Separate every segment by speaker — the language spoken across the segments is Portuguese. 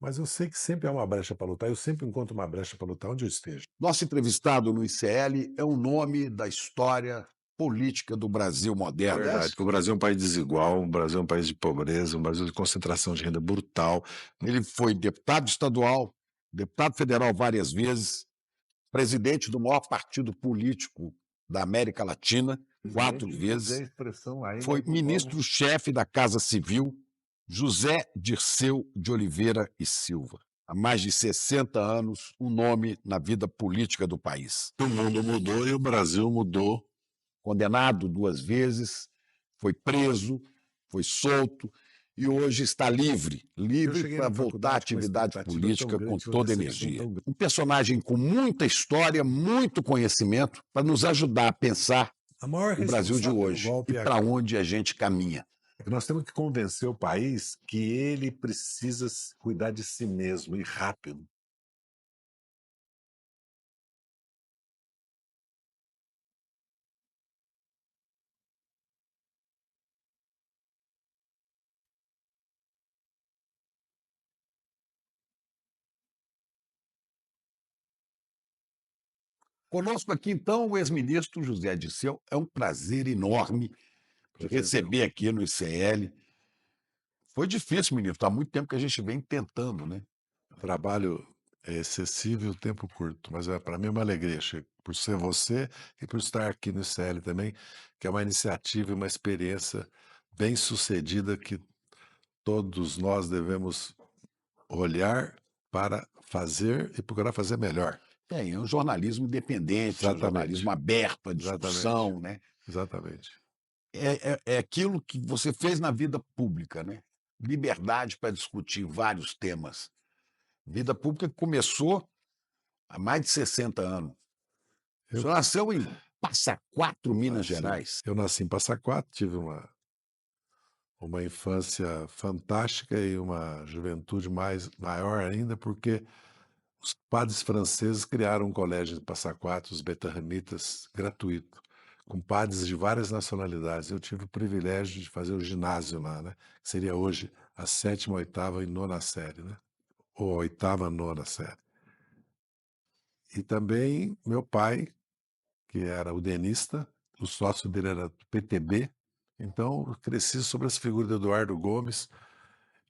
Speaker 1: Mas eu sei que sempre há uma brecha para lutar, eu sempre encontro uma brecha para lutar onde eu esteja.
Speaker 2: Nosso entrevistado no ICL é um nome da história política do Brasil
Speaker 1: É
Speaker 2: moderno.
Speaker 1: verdade,
Speaker 2: Aliás,
Speaker 1: porque o Brasil é um país desigual, o Brasil é um país de pobreza, um Brasil de concentração de renda brutal.
Speaker 2: ele foi deputado estadual, deputado federal várias vezes, presidente do maior partido político da América Latina, quatro
Speaker 1: Presidente, usei
Speaker 2: vezes,
Speaker 1: a expressão aí,
Speaker 2: foi
Speaker 1: mas não vamos.
Speaker 2: ministro-chefe da Casa Civil, José Dirceu de Oliveira e Silva. Há mais de 60 anos, um nome na vida política do país.
Speaker 1: O mundo mudou e o Brasil mudou.
Speaker 2: Condenado duas vezes, foi preso, foi solto e hoje está livre,
Speaker 1: Eu
Speaker 2: livre
Speaker 1: cheguei
Speaker 2: para
Speaker 1: na
Speaker 2: voltar à
Speaker 1: faculdade com uma
Speaker 2: atividade
Speaker 1: expectativa tão
Speaker 2: política com
Speaker 1: grande, tinha uma
Speaker 2: toda
Speaker 1: decepção
Speaker 2: energia.
Speaker 1: tão grande.
Speaker 2: Um personagem com muita história, muito conhecimento, para nos ajudar a pensar
Speaker 1: A maior
Speaker 2: o Brasil de
Speaker 1: responsável pelo
Speaker 2: hoje e
Speaker 1: golpe é
Speaker 2: para onde a gente caminha.
Speaker 1: nós temos que convencer o país que ele precisa cuidar de si mesmo e rápido.
Speaker 2: Conosco aqui, então, o ex-ministro José Dirceu. É um prazer enorme te
Speaker 1: Prazer meu.
Speaker 2: receber aqui no ICL. Foi difícil, ministro, há muito tempo que a gente vem tentando, né?
Speaker 1: O trabalho é excessivo e o tempo curto, mas para mim é uma alegria, Chico, por ser você e por estar aqui no ICL também, que é uma iniciativa e uma experiência bem sucedida que todos nós devemos olhar para fazer e procurar fazer melhor.
Speaker 2: É um jornalismo independente, um
Speaker 1: Exatamente,
Speaker 2: jornalismo aberto à
Speaker 1: exatamente,
Speaker 2: discussão, né?
Speaker 1: exatamente.
Speaker 2: É aquilo que você fez na vida pública, né? Liberdade para discutir vários temas. Vida pública que começou há mais de 60 anos. O
Speaker 1: Eu
Speaker 2: senhor nasceu em Passa Quatro, Minas
Speaker 1: nasci,
Speaker 2: Gerais.
Speaker 1: eu nasci em Passa Quatro, tive uma infância fantástica e uma juventude maior ainda, porque os padres franceses criaram um colégio em Passa Quatro, os betarramitas, gratuito, com padres de várias nacionalidades. Eu tive o privilégio de fazer o ginásio lá, né? Que seria hoje a sétima, oitava e nona série, né? Ou a oitava, nona série. E também meu pai, que era o denista, o sócio dele era do PTB, então eu cresci sobre as figuras do Eduardo Gomes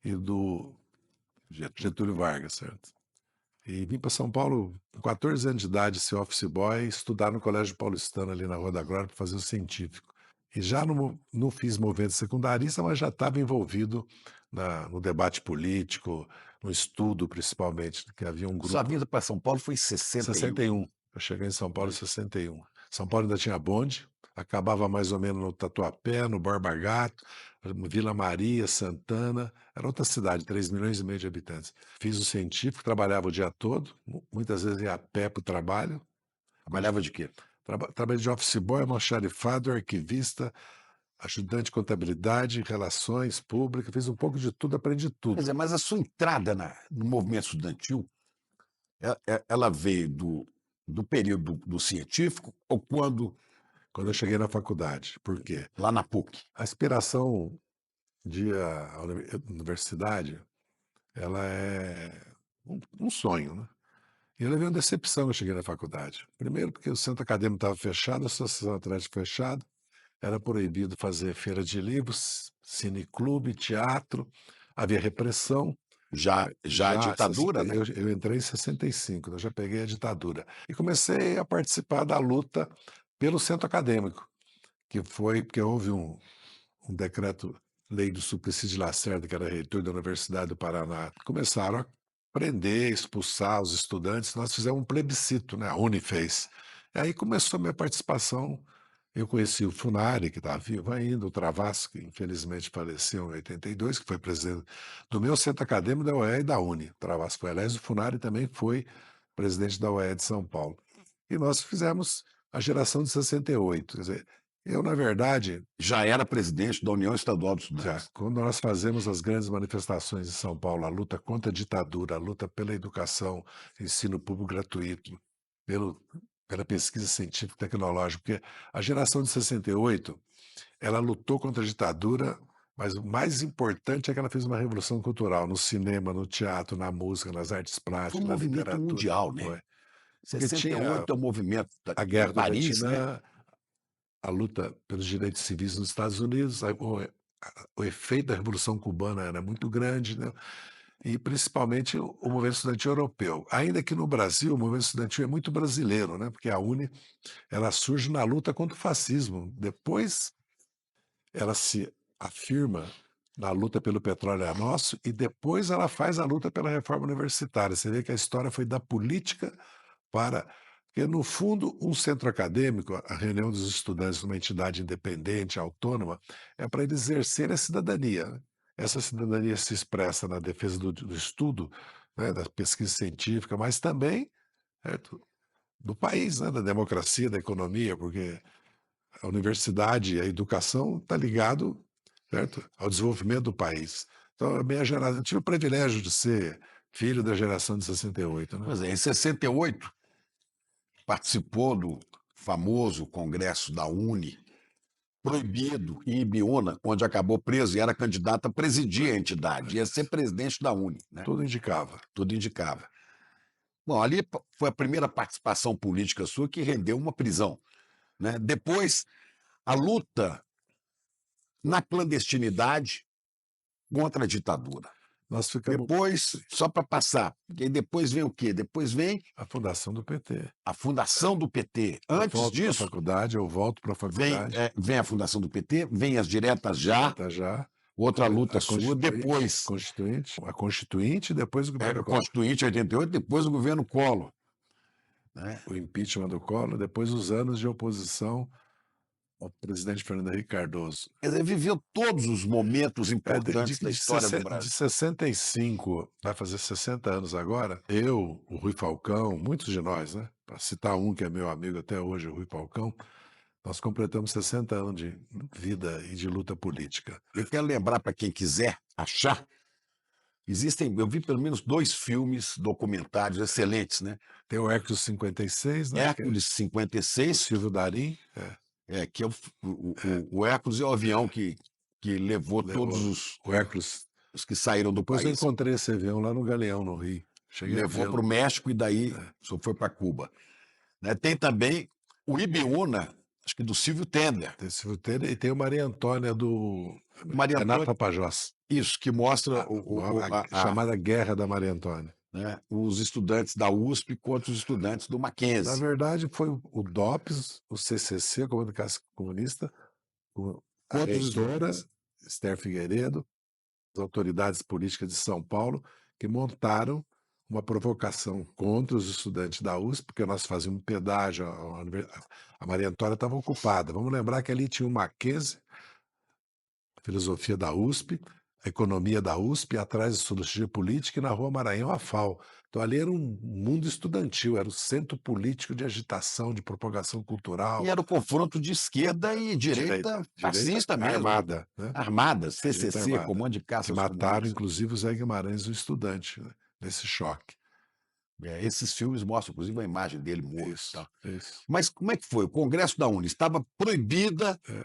Speaker 1: e do Getúlio Vargas, certo? E vim para São Paulo com 14 anos de idade, ser office boy, estudar no Colégio Paulistano ali na Rua da Glória para fazer o científico. E já não fiz movimento secundarista, mas já estava envolvido no debate político, no estudo principalmente, que havia um
Speaker 2: Sua
Speaker 1: grupo.
Speaker 2: vinda para São Paulo foi em 61.
Speaker 1: 61. Eu cheguei em São Paulo em
Speaker 2: Né?
Speaker 1: 61. São Paulo ainda tinha bonde, acabava mais ou menos no Tatuapé, no Borba Gato, Vila Maria, Santana, era outra cidade, 3,5 milhões de habitantes. Fiz o científico, trabalhava o dia todo, muitas vezes ia a pé para o trabalho.
Speaker 2: Trabalhava de quê?
Speaker 1: Trabalhei de office boy, almoxarifado, arquivista, ajudante de contabilidade, relações públicas, fiz um pouco de tudo, aprendi
Speaker 2: Quer
Speaker 1: tudo.
Speaker 2: dizer, mas a sua entrada no movimento estudantil, ela veio do período do científico ou
Speaker 1: Quando eu cheguei na faculdade. Por quê?
Speaker 2: lá na PUC?
Speaker 1: A aspiração de ir à universidade, ela é um sonho, né? E eu levei uma decepção quando eu cheguei na faculdade. Primeiro porque o centro acadêmico estava fechado, a associação atlética fechada, era proibido fazer feira de livros, cineclube, teatro, havia repressão.
Speaker 2: Já a ditadura, né?
Speaker 1: Eu entrei em 65, eu já peguei a ditadura. E comecei a participar da luta pelo centro acadêmico, que foi porque houve um decreto-lei do Suplicy de Lacerda, que era reitor da Universidade do Paraná. Começaram a prender, expulsar os estudantes. Nós fizemos um plebiscito, né? A Uni fez. E aí começou a minha participação. Eu conheci o Funari, que está vivo ainda, o Travasso, que infelizmente faleceu em 82, que foi presidente do meu centro acadêmico da UEA e da Uni. O Travasso foi, aliás, o Funari também foi presidente da UEA de São Paulo. E nós fizemos a geração de 68. Quer dizer, eu, na verdade,
Speaker 2: Já era presidente da União Estadual dos
Speaker 1: já,
Speaker 2: Estudantes.
Speaker 1: quando nós fazemos as grandes manifestações em São Paulo, a luta contra a ditadura, a luta pela educação, ensino público gratuito, pelo, pela pesquisa científica e tecnológica, porque a geração de 68, ela lutou contra a ditadura Mas o mais importante é que ela fez uma revolução cultural no cinema, no teatro, na música, nas artes
Speaker 2: Foi um
Speaker 1: plásticas, na
Speaker 2: movimento
Speaker 1: literatura.
Speaker 2: mundial, né.
Speaker 1: Foi. Porque tinha
Speaker 2: 68 é o movimento
Speaker 1: a
Speaker 2: de
Speaker 1: guerra do
Speaker 2: Paris, né.
Speaker 1: Vietnã, a luta pelos direitos civis nos Estados Unidos, aí o efeito da Revolução Cubana era muito grande, né, e principalmente o movimento estudantil europeu. Ainda que no Brasil, o movimento estudantil é muito brasileiro, né, porque a UNE, ela surge na luta contra o fascismo. Depois ela se afirma na luta pelo petróleo é nosso e depois ela faz a luta pela reforma universitária. Você vê que a história foi da política para porque no fundo um centro acadêmico, a reunião dos estudantes numa entidade independente, autônoma, é para eles exercerem a cidadania, né. Essa cidadania se expressa na defesa do estudo, né, da pesquisa científica, mas também, certo, do país, né, da democracia, da economia, porque a universidade e a educação está ligado, certo, ao desenvolvimento do país. Então, a minha geração eu tive o privilégio de ser filho da geração de 68, né.
Speaker 2: Pois é, em 68 participou do famoso congresso da UNE, proibido em Ibiúna, onde acabou preso e era candidato a presidir a entidade, ia ser presidente da UNE, né,
Speaker 1: Tudo indicava.
Speaker 2: tudo indicava. Bom, ali foi a primeira participação política sua que rendeu uma prisão, né. Depois, a luta na clandestinidade contra a ditadura.
Speaker 1: Nós ficamos
Speaker 2: Depois, só para passar, porque aí depois vem o quê? Depois vem
Speaker 1: a fundação do PT.
Speaker 2: a fundação do PT.
Speaker 1: Eu
Speaker 2: Antes
Speaker 1: volto para a
Speaker 2: disso,
Speaker 1: faculdade, eu volto para a
Speaker 2: vem,
Speaker 1: faculdade,
Speaker 2: vem a fundação do PT, vem as diretas já,
Speaker 1: direta já,
Speaker 2: outra
Speaker 1: depois
Speaker 2: luta sua, depois
Speaker 1: a Constituinte e depois o governo Collor.
Speaker 2: Constituinte 88, depois o governo Collor, né?
Speaker 1: O impeachment do Collor, depois os anos de oposição ao presidente Fernando Henrique Cardoso.
Speaker 2: Quer dizer, viveu todos os momentos
Speaker 1: É,
Speaker 2: importantes da história do
Speaker 1: de
Speaker 2: Brasil.
Speaker 1: 65, vai fazer 60 anos agora, eu, o Rui Falcão, muitos de nós, né, para citar um que é meu amigo até hoje, o Rui Falcão, nós completamos 60 anos de vida e de luta política.
Speaker 2: Eu quero lembrar para quem quiser achar, existem, eu vi pelo menos 2 filmes documentários excelentes, né?
Speaker 1: Tem o Hércules 56, né, que é
Speaker 2: Hércules
Speaker 1: o
Speaker 2: 56,
Speaker 1: Silvio Darim,
Speaker 2: que é o Hércules é o avião que levou todos
Speaker 1: levou
Speaker 2: os,
Speaker 1: o Hércules.
Speaker 2: os que saíram do
Speaker 1: Depois eu
Speaker 2: país.
Speaker 1: encontrei esse avião lá no Galeão, no Rio. Cheguei a
Speaker 2: Levou para o
Speaker 1: vê-lo.
Speaker 2: México e daí só foi para Cuba. Né? Tem também o Ibiúna, acho que do Silvio Tender.
Speaker 1: Tem Silvio Tênis e tem o Maria Antônia do
Speaker 2: Maria
Speaker 1: Renato
Speaker 2: Antônia,
Speaker 1: Tapajós,
Speaker 2: isso, que mostra
Speaker 1: a chamada Guerra da Maria Antônia.
Speaker 2: né, os estudantes da USP contra os estudantes do
Speaker 1: Na
Speaker 2: Mackenzie,
Speaker 1: verdade, foi o DOPS, o CCC, Comando Clássico Comunista, a
Speaker 2: contra os
Speaker 1: reitora,
Speaker 2: estudantes.
Speaker 1: Esther Figueiredo, as autoridades políticas de São Paulo, que montaram uma provocação contra os estudantes da USP, porque nós fazíamos pedágio, a Maria Antônia estava ocupada. Vamos lembrar que ali tinha o Mackenzie, a filosofia da USP, a economia da USP, atrás a sociologia política, e na Rua Maranhão a FAO. Então ali era um mundo estudantil, era o centro político de agitação, de propagação
Speaker 2: E
Speaker 1: cultural,
Speaker 2: era o confronto de esquerda e direita
Speaker 1: direita
Speaker 2: fascista mesmo,
Speaker 1: armada, né?
Speaker 2: armadas,
Speaker 1: Direita
Speaker 2: CCC,
Speaker 1: armada,
Speaker 2: Comando de
Speaker 1: que
Speaker 2: Caças
Speaker 1: mataram
Speaker 2: Comunistas.
Speaker 1: inclusive o Zé Guimarães, o estudante, né, nesse choque.
Speaker 2: Esses filmes mostram, inclusive, a imagem dele morto e
Speaker 1: Isso,
Speaker 2: tal.
Speaker 1: isso.
Speaker 2: Mas como é que foi? O Congresso da UNE estava proibida
Speaker 1: É.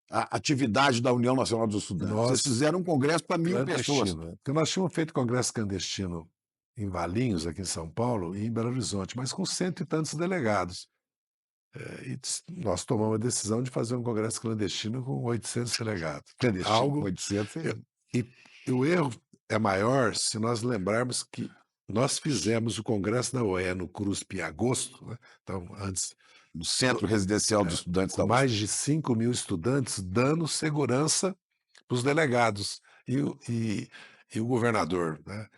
Speaker 2: a atividade da União Nacional dos Estudantes. Vocês
Speaker 1: Nós
Speaker 2: fizeram um congresso para 1.000 pessoas.
Speaker 1: clandestino, né, porque nós tínhamos feito congresso clandestino em Valinhos, aqui em São Paulo, e em Belo Horizonte, mas com cento e tantos delegados. Nós tomamos a decisão de fazer um congresso clandestino com 800 delegados.
Speaker 2: Clandestino,
Speaker 1: Algo
Speaker 2: 800.
Speaker 1: eu e o erro é maior se nós lembrarmos que nós fizemos o congresso da OEA no CRUSP em agosto, né, então antes,
Speaker 2: No Centro Residencial dos Estudantes
Speaker 1: com
Speaker 2: da USP.
Speaker 1: mais de 5.000 estudantes, dando segurança para os delegados. E o governador, né,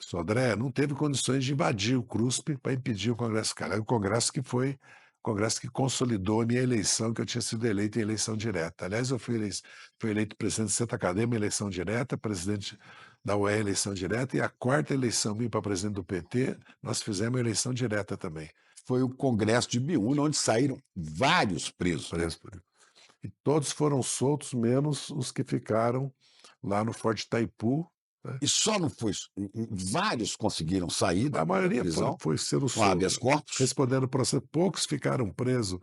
Speaker 1: Sodré, não teve condições de invadir o CRUSP para impedir o Congresso. Cara, é o Congresso que foi o Congresso que consolidou a minha eleição, que eu tinha sido eleito em eleição direta. Aliás, fui eleito presidente do Centro Acadêmico em eleição direta, presidente da UEA em eleição direta, e a quarta eleição minha para presidente do PT, nós fizemos eleição direta também.
Speaker 2: Foi o Congresso de Biúna, onde saíram vários presos. Né?
Speaker 1: Preso por- E todos foram soltos, menos os que ficaram lá no Forte Itaipu.
Speaker 2: E só não foi. Vários conseguiram sair da
Speaker 1: A maioria
Speaker 2: prisão
Speaker 1: foi sendo
Speaker 2: com habeas
Speaker 1: solto,
Speaker 2: corpus.
Speaker 1: respondendo o processo. Poucos ficaram presos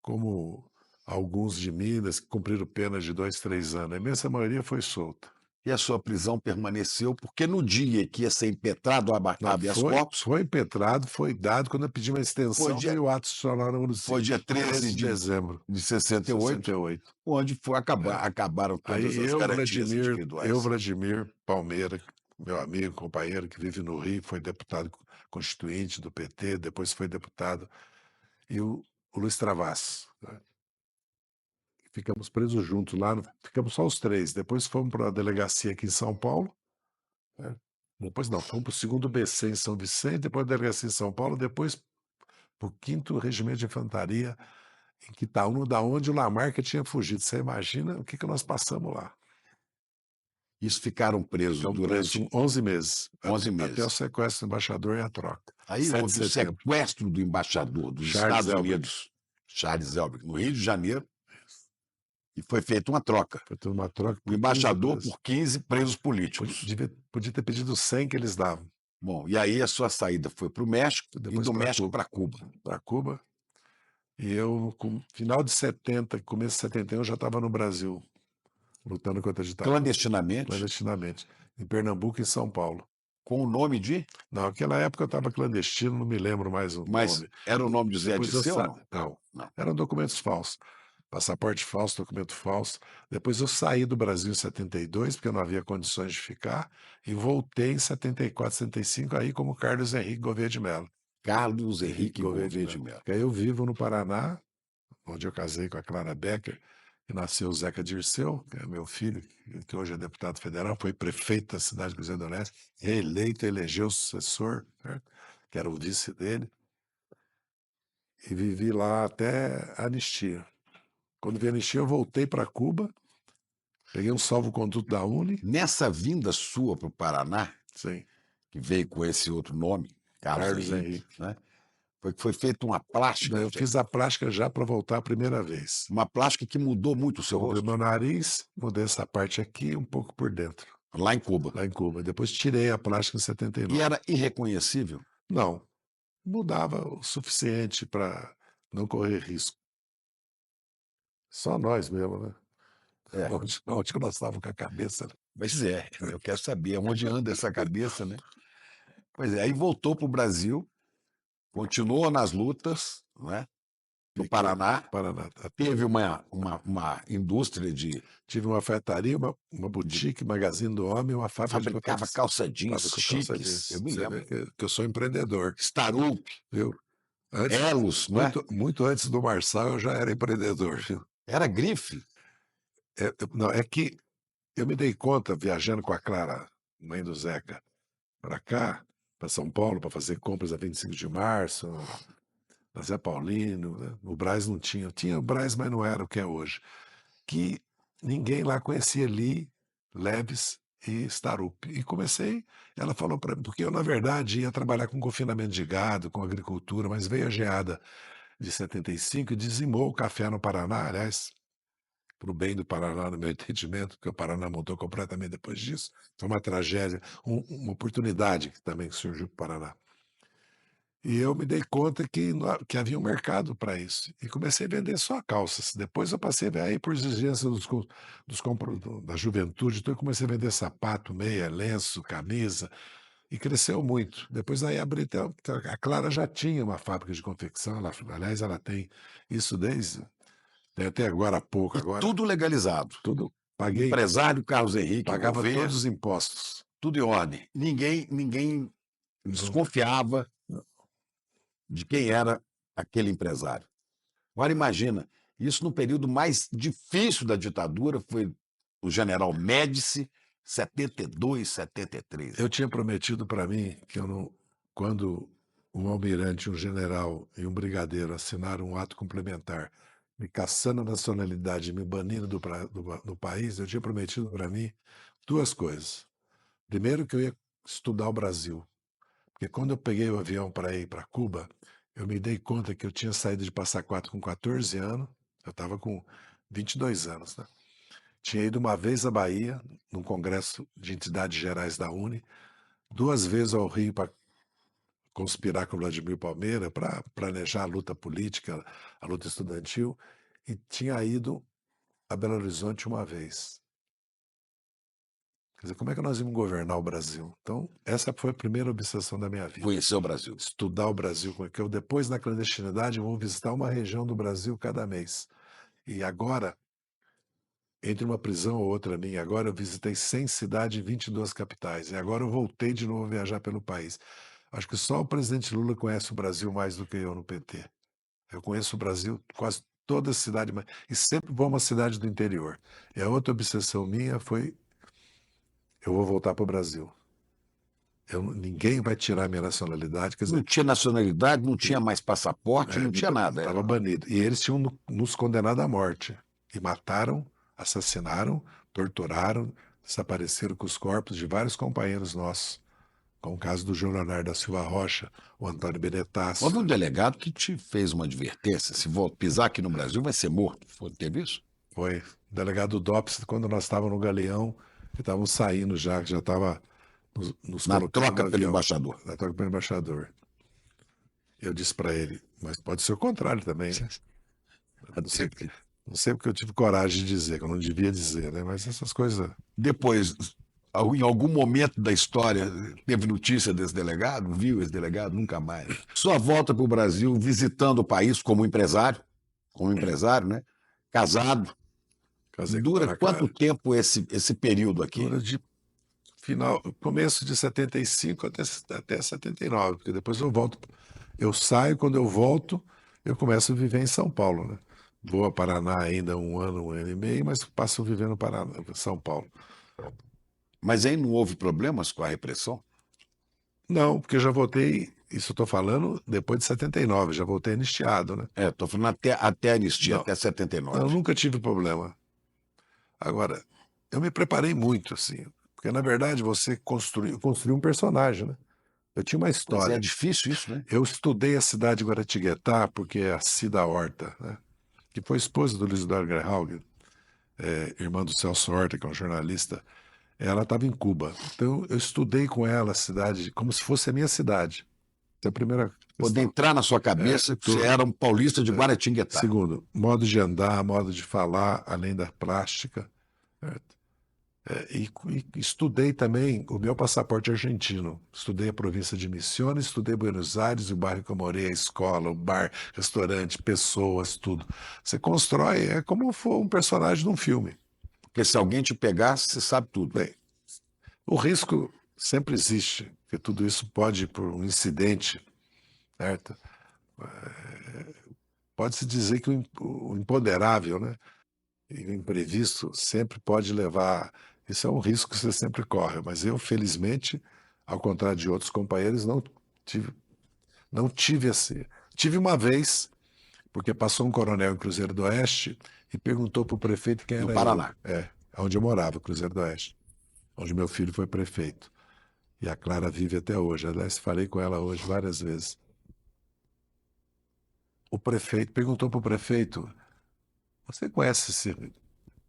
Speaker 1: como alguns de Minas que cumpriram penas de 2, 3 anos. A imensa maioria foi solta.
Speaker 2: E a sua prisão permaneceu, porque no dia que ia ser impetrado o
Speaker 1: Não,
Speaker 2: habeas corpus,
Speaker 1: foi impetrado, foi dado, quando eu pedi uma
Speaker 2: foi
Speaker 1: extensão,
Speaker 2: dia
Speaker 1: veio o ato institucional número
Speaker 2: foi dia 13
Speaker 1: 13 de dezembro
Speaker 2: de
Speaker 1: de
Speaker 2: 68,
Speaker 1: 68.
Speaker 2: onde
Speaker 1: É.
Speaker 2: acabaram todas
Speaker 1: Aí
Speaker 2: as garantias
Speaker 1: Eu,
Speaker 2: individuais.
Speaker 1: Vladimir Palmeira, meu amigo, companheiro que vive no Rio, foi deputado constituinte do PT, depois foi deputado, e o Luiz Travassos, né? Ficamos presos juntos lá, ficamos só os 3, depois fomos para a delegacia aqui em São Paulo, né, depois não, fomos para o 2º BC em São Vicente, depois a delegacia em São Paulo, depois para o 5º Regimento de Infantaria em Quitaúna, da onde o Lamarca tinha fugido. Você imagina o que que nós passamos lá.
Speaker 2: Isso ficaram presos
Speaker 1: Ficamos presos
Speaker 2: durante
Speaker 1: 11 meses,
Speaker 2: 11
Speaker 1: até o
Speaker 2: meses.
Speaker 1: sequestro do embaixador e a troca.
Speaker 2: Aí
Speaker 1: 7 de
Speaker 2: houve o
Speaker 1: setembro.
Speaker 2: sequestro do embaixador dos
Speaker 1: Charles
Speaker 2: Estados
Speaker 1: Elbert.
Speaker 2: Unidos, Charles Elbert, no Rio de Janeiro, e foi feita uma troca.
Speaker 1: Foi ter uma troca
Speaker 2: O
Speaker 1: por 15
Speaker 2: embaixador
Speaker 1: presos.
Speaker 2: por 15 presos políticos.
Speaker 1: Podia ter pedido 100 que eles davam.
Speaker 2: Bom, e aí a sua saída foi para o México e
Speaker 1: Depois
Speaker 2: do
Speaker 1: para
Speaker 2: México
Speaker 1: Cuba.
Speaker 2: para Cuba.
Speaker 1: Para Cuba. E eu, com final de 70, começo de 71, eu já estava no Brasil, lutando contra a ditadura,
Speaker 2: Clandestinamente,
Speaker 1: clandestinamente, em Pernambuco e em São Paulo.
Speaker 2: com o nome de.
Speaker 1: Não, naquela época eu estava clandestino, não me lembro mais o
Speaker 2: Mas
Speaker 1: nome.
Speaker 2: era o nome de Zé
Speaker 1: Depois eu
Speaker 2: Dirceu ou
Speaker 1: sa...
Speaker 2: não?
Speaker 1: Não,
Speaker 2: Não.
Speaker 1: eram documentos falsos. Passaporte falso, documento falso. Depois eu saí do Brasil em 72, porque eu não havia condições de ficar, e voltei em 74, 75, aí como Carlos Henrique Gouveia de Mello.
Speaker 2: Carlos
Speaker 1: Henrique
Speaker 2: Henrique
Speaker 1: Gouveia de
Speaker 2: Gouveia de
Speaker 1: Mello.
Speaker 2: Mello.
Speaker 1: Que aí eu vivo no Paraná, onde eu casei com a Clara Becker, que nasceu o Zeca Dirceu, que é meu filho, que hoje é deputado federal, foi prefeito da cidade de Cruzeiro do Leste, reeleito, elegeu o sucessor, né, que era o vice dele, e vivi lá até a anistia. Quando veio a anistia, eu voltei para Cuba, peguei um salvo-conduto da Uni,
Speaker 2: Nessa vinda sua para o Paraná,
Speaker 1: sim,
Speaker 2: que veio com esse outro nome, Carlos
Speaker 1: Carlos
Speaker 2: Henrique,
Speaker 1: Henrique.
Speaker 2: né? Foi feita uma plástica,
Speaker 1: Daí eu fiz a plástica já para voltar a primeira vez.
Speaker 2: uma plástica que mudou muito o seu
Speaker 1: Mudei
Speaker 2: rosto,
Speaker 1: meu nariz, mudei essa parte aqui e um pouco por dentro,
Speaker 2: lá em Cuba.
Speaker 1: lá em Cuba. Depois tirei a plástica em
Speaker 2: E
Speaker 1: 79.
Speaker 2: era irreconhecível.
Speaker 1: Não, mudava o suficiente para não correr risco. Só nós mesmo, né?
Speaker 2: É,
Speaker 1: Onde que nós estávamos com a cabeça, né?
Speaker 2: mas é, eu quero saber onde anda essa cabeça, né? Pois é, aí voltou para o Brasil, continuou nas lutas, né? No
Speaker 1: Fiquei
Speaker 2: Paraná,
Speaker 1: no Paraná.
Speaker 2: teve uma indústria
Speaker 1: Tive uma alfaiataria, uma
Speaker 2: de
Speaker 1: boutique, Magazine do Homem, uma fábrica de
Speaker 2: fabricava
Speaker 1: confecção.
Speaker 2: calça jeans
Speaker 1: Fábrica de calça
Speaker 2: chiques, eu
Speaker 1: jeans.
Speaker 2: me
Speaker 1: Você
Speaker 2: lembro.
Speaker 1: vê que eu sou empreendedor,
Speaker 2: Starup,
Speaker 1: viu? Antes,
Speaker 2: Elos, não é?
Speaker 1: muito antes do Marçal, eu já era empreendedor, viu?
Speaker 2: Era grife.
Speaker 1: Não, é que eu me dei conta, viajando com a Clara, mãe do Zeca, para cá, para São Paulo, para fazer compras a 25 de março, na Zé Paulino, né? O Brás não tinha. Tinha o Brás, mas não era o que é hoje. Que ninguém lá conhecia Lee, Leves e Starup. E comecei, ela falou para mim, porque eu, na verdade, ia trabalhar com confinamento de gado, com agricultura, mas veio a geada de 75 e dizimou o café no Paraná, aliás, para o bem do Paraná, no meu entendimento, porque o Paraná mudou completamente depois disso. Foi uma tragédia, uma oportunidade que também surgiu para o Paraná. E eu me dei conta que havia um mercado para isso. E comecei a vender só calças. Depois eu passei a aí por exigência da juventude, então eu comecei a vender sapato, meia, lenço, camisa, e cresceu muito. Depois aí abri até, a Clara já tinha uma fábrica de confecção, aliás, ela tem isso tem até agora há pouco,
Speaker 2: E
Speaker 1: agora,
Speaker 2: tudo legalizado.
Speaker 1: tudo, paguei,
Speaker 2: Empresário Carlos Henrique
Speaker 1: pagava
Speaker 2: Gouveia,
Speaker 1: todos os impostos.
Speaker 2: tudo em ordem. Ninguém
Speaker 1: Não,
Speaker 2: desconfiava de quem era aquele empresário. Agora imagina, isso no período mais difícil da ditadura, foi o general Médici, 72, 73.
Speaker 1: Eu tinha prometido para mim que eu não, quando um almirante, um general e um brigadeiro assinaram um ato complementar, me caçando a nacionalidade, me banindo do país, eu tinha prometido para mim duas coisas. Primeiro, que eu ia estudar o Brasil, porque quando eu peguei o avião para ir para Cuba, eu me dei conta que eu tinha saído de Passa Quatro com 14 anos, eu estava com 22 anos, né? Tinha ido uma vez à Bahia, num congresso de entidades gerais da Uni, duas vezes ao Rio para conspirar com o Vladimir Palmeira, para planejar a luta política, a luta estudantil, e tinha ido a Belo Horizonte uma vez. Quer dizer, como é que nós íamos governar o Brasil? Então, essa foi a primeira obsessão da minha vida.
Speaker 2: Conhecer o Brasil.
Speaker 1: Estudar o Brasil, porque eu depois, na clandestinidade, vou visitar uma região do Brasil cada mês. E agora, entre uma prisão ou outra minha, agora eu visitei 100 cidades e 22 capitais. E agora eu voltei de novo a viajar pelo país. Acho que só o presidente Lula conhece o Brasil mais do que eu no PT. Eu conheço o Brasil, quase toda cidade, e sempre vou a uma cidade do interior. E a outra obsessão minha foi: eu vou voltar para o Brasil. Ninguém vai tirar minha nacionalidade, quer
Speaker 2: Não
Speaker 1: dizer,
Speaker 2: tinha nacionalidade, não tinha mais passaporte, não tinha nada.
Speaker 1: estava banido. E eles tinham nos condenado à morte. E mataram, assassinaram, torturaram, desapareceram com os corpos de vários companheiros nossos. Com o caso do João Leonardo da Silva Rocha, o Antônio Benetácio.
Speaker 2: Houve um delegado que te fez uma advertência: se pisar aqui no Brasil, vai ser morto. Teve isso?
Speaker 1: Foi o delegado DOPS, quando nós estávamos no Galeão, que estávamos saindo já estava nos
Speaker 2: Na
Speaker 1: colocando
Speaker 2: troca
Speaker 1: no
Speaker 2: pelo
Speaker 1: avião.
Speaker 2: embaixador.
Speaker 1: Na troca pelo embaixador. Eu disse para ele, mas pode ser o contrário também, né? Não sei porque eu tive coragem de dizer, que eu não devia dizer, né? Mas essas coisas.
Speaker 2: Depois, em algum momento da história, teve notícia desse delegado? Viu esse delegado? Nunca mais. Sua volta para o Brasil, visitando o país como empresário, né? Casado.
Speaker 1: Casei com
Speaker 2: Dura
Speaker 1: Dona
Speaker 2: quanto
Speaker 1: Clara.
Speaker 2: tempo esse período aqui?
Speaker 1: Dura de começo de 75 até 79, porque depois eu volto. Eu saio, quando eu volto, eu começo a viver em São Paulo, né? Vou a Paraná ainda um ano e meio, mas passo vivendo no Paraná, São Paulo.
Speaker 2: Mas aí não houve problemas com a repressão?
Speaker 1: Não, porque eu já voltei, isso eu estou falando depois de 79, já voltei anistiado, né?
Speaker 2: Estou falando até a anistia,
Speaker 1: Não,
Speaker 2: até
Speaker 1: eu
Speaker 2: 79.
Speaker 1: nunca tive problema. Agora, eu me preparei muito, assim, porque na verdade você construiu um personagem, né? Eu tinha uma
Speaker 2: Pois é
Speaker 1: história.
Speaker 2: difícil isso, né?
Speaker 1: Eu estudei a cidade de Guaratinguetá, porque a Cida Horta, né, que foi esposa do Luiz Eduardo Greyhaugen, irmã do Celso Horta, que é um jornalista, ela estava em Cuba. Então eu estudei com ela a cidade como se fosse a minha cidade. Essa é a primeira
Speaker 2: Poder
Speaker 1: questão.
Speaker 2: entrar na sua cabeça que você era um paulista de Guaratinguetá.
Speaker 1: Segundo, modo de andar, modo de falar, além da plástica. Certo? E estudei também o meu passaporte argentino. Estudei a província de Misiones, estudei Buenos Aires, o bairro que eu morei, a escola, o bar, restaurante, pessoas, tudo. Você constrói, é como for um personagem de um filme.
Speaker 2: Porque se alguém te pegasse, você sabe tudo.
Speaker 1: Bem, o risco sempre existe, porque tudo isso pode, por um incidente, certo? Pode-se dizer que o imponderável, né? E o imprevisto sempre pode levar. Isso é um risco que você sempre corre, mas eu, felizmente, ao contrário de outros companheiros, tive, não tive esse. Tive uma vez, porque passou um coronel em Cruzeiro do Oeste e perguntou para o prefeito quem
Speaker 2: No
Speaker 1: era
Speaker 2: Paraná.
Speaker 1: eu. Onde eu morava, Cruzeiro do Oeste, onde meu filho foi prefeito. E a Clara vive até hoje. Aliás, falei com ela hoje várias vezes. O prefeito perguntou para o prefeito: você conhece esse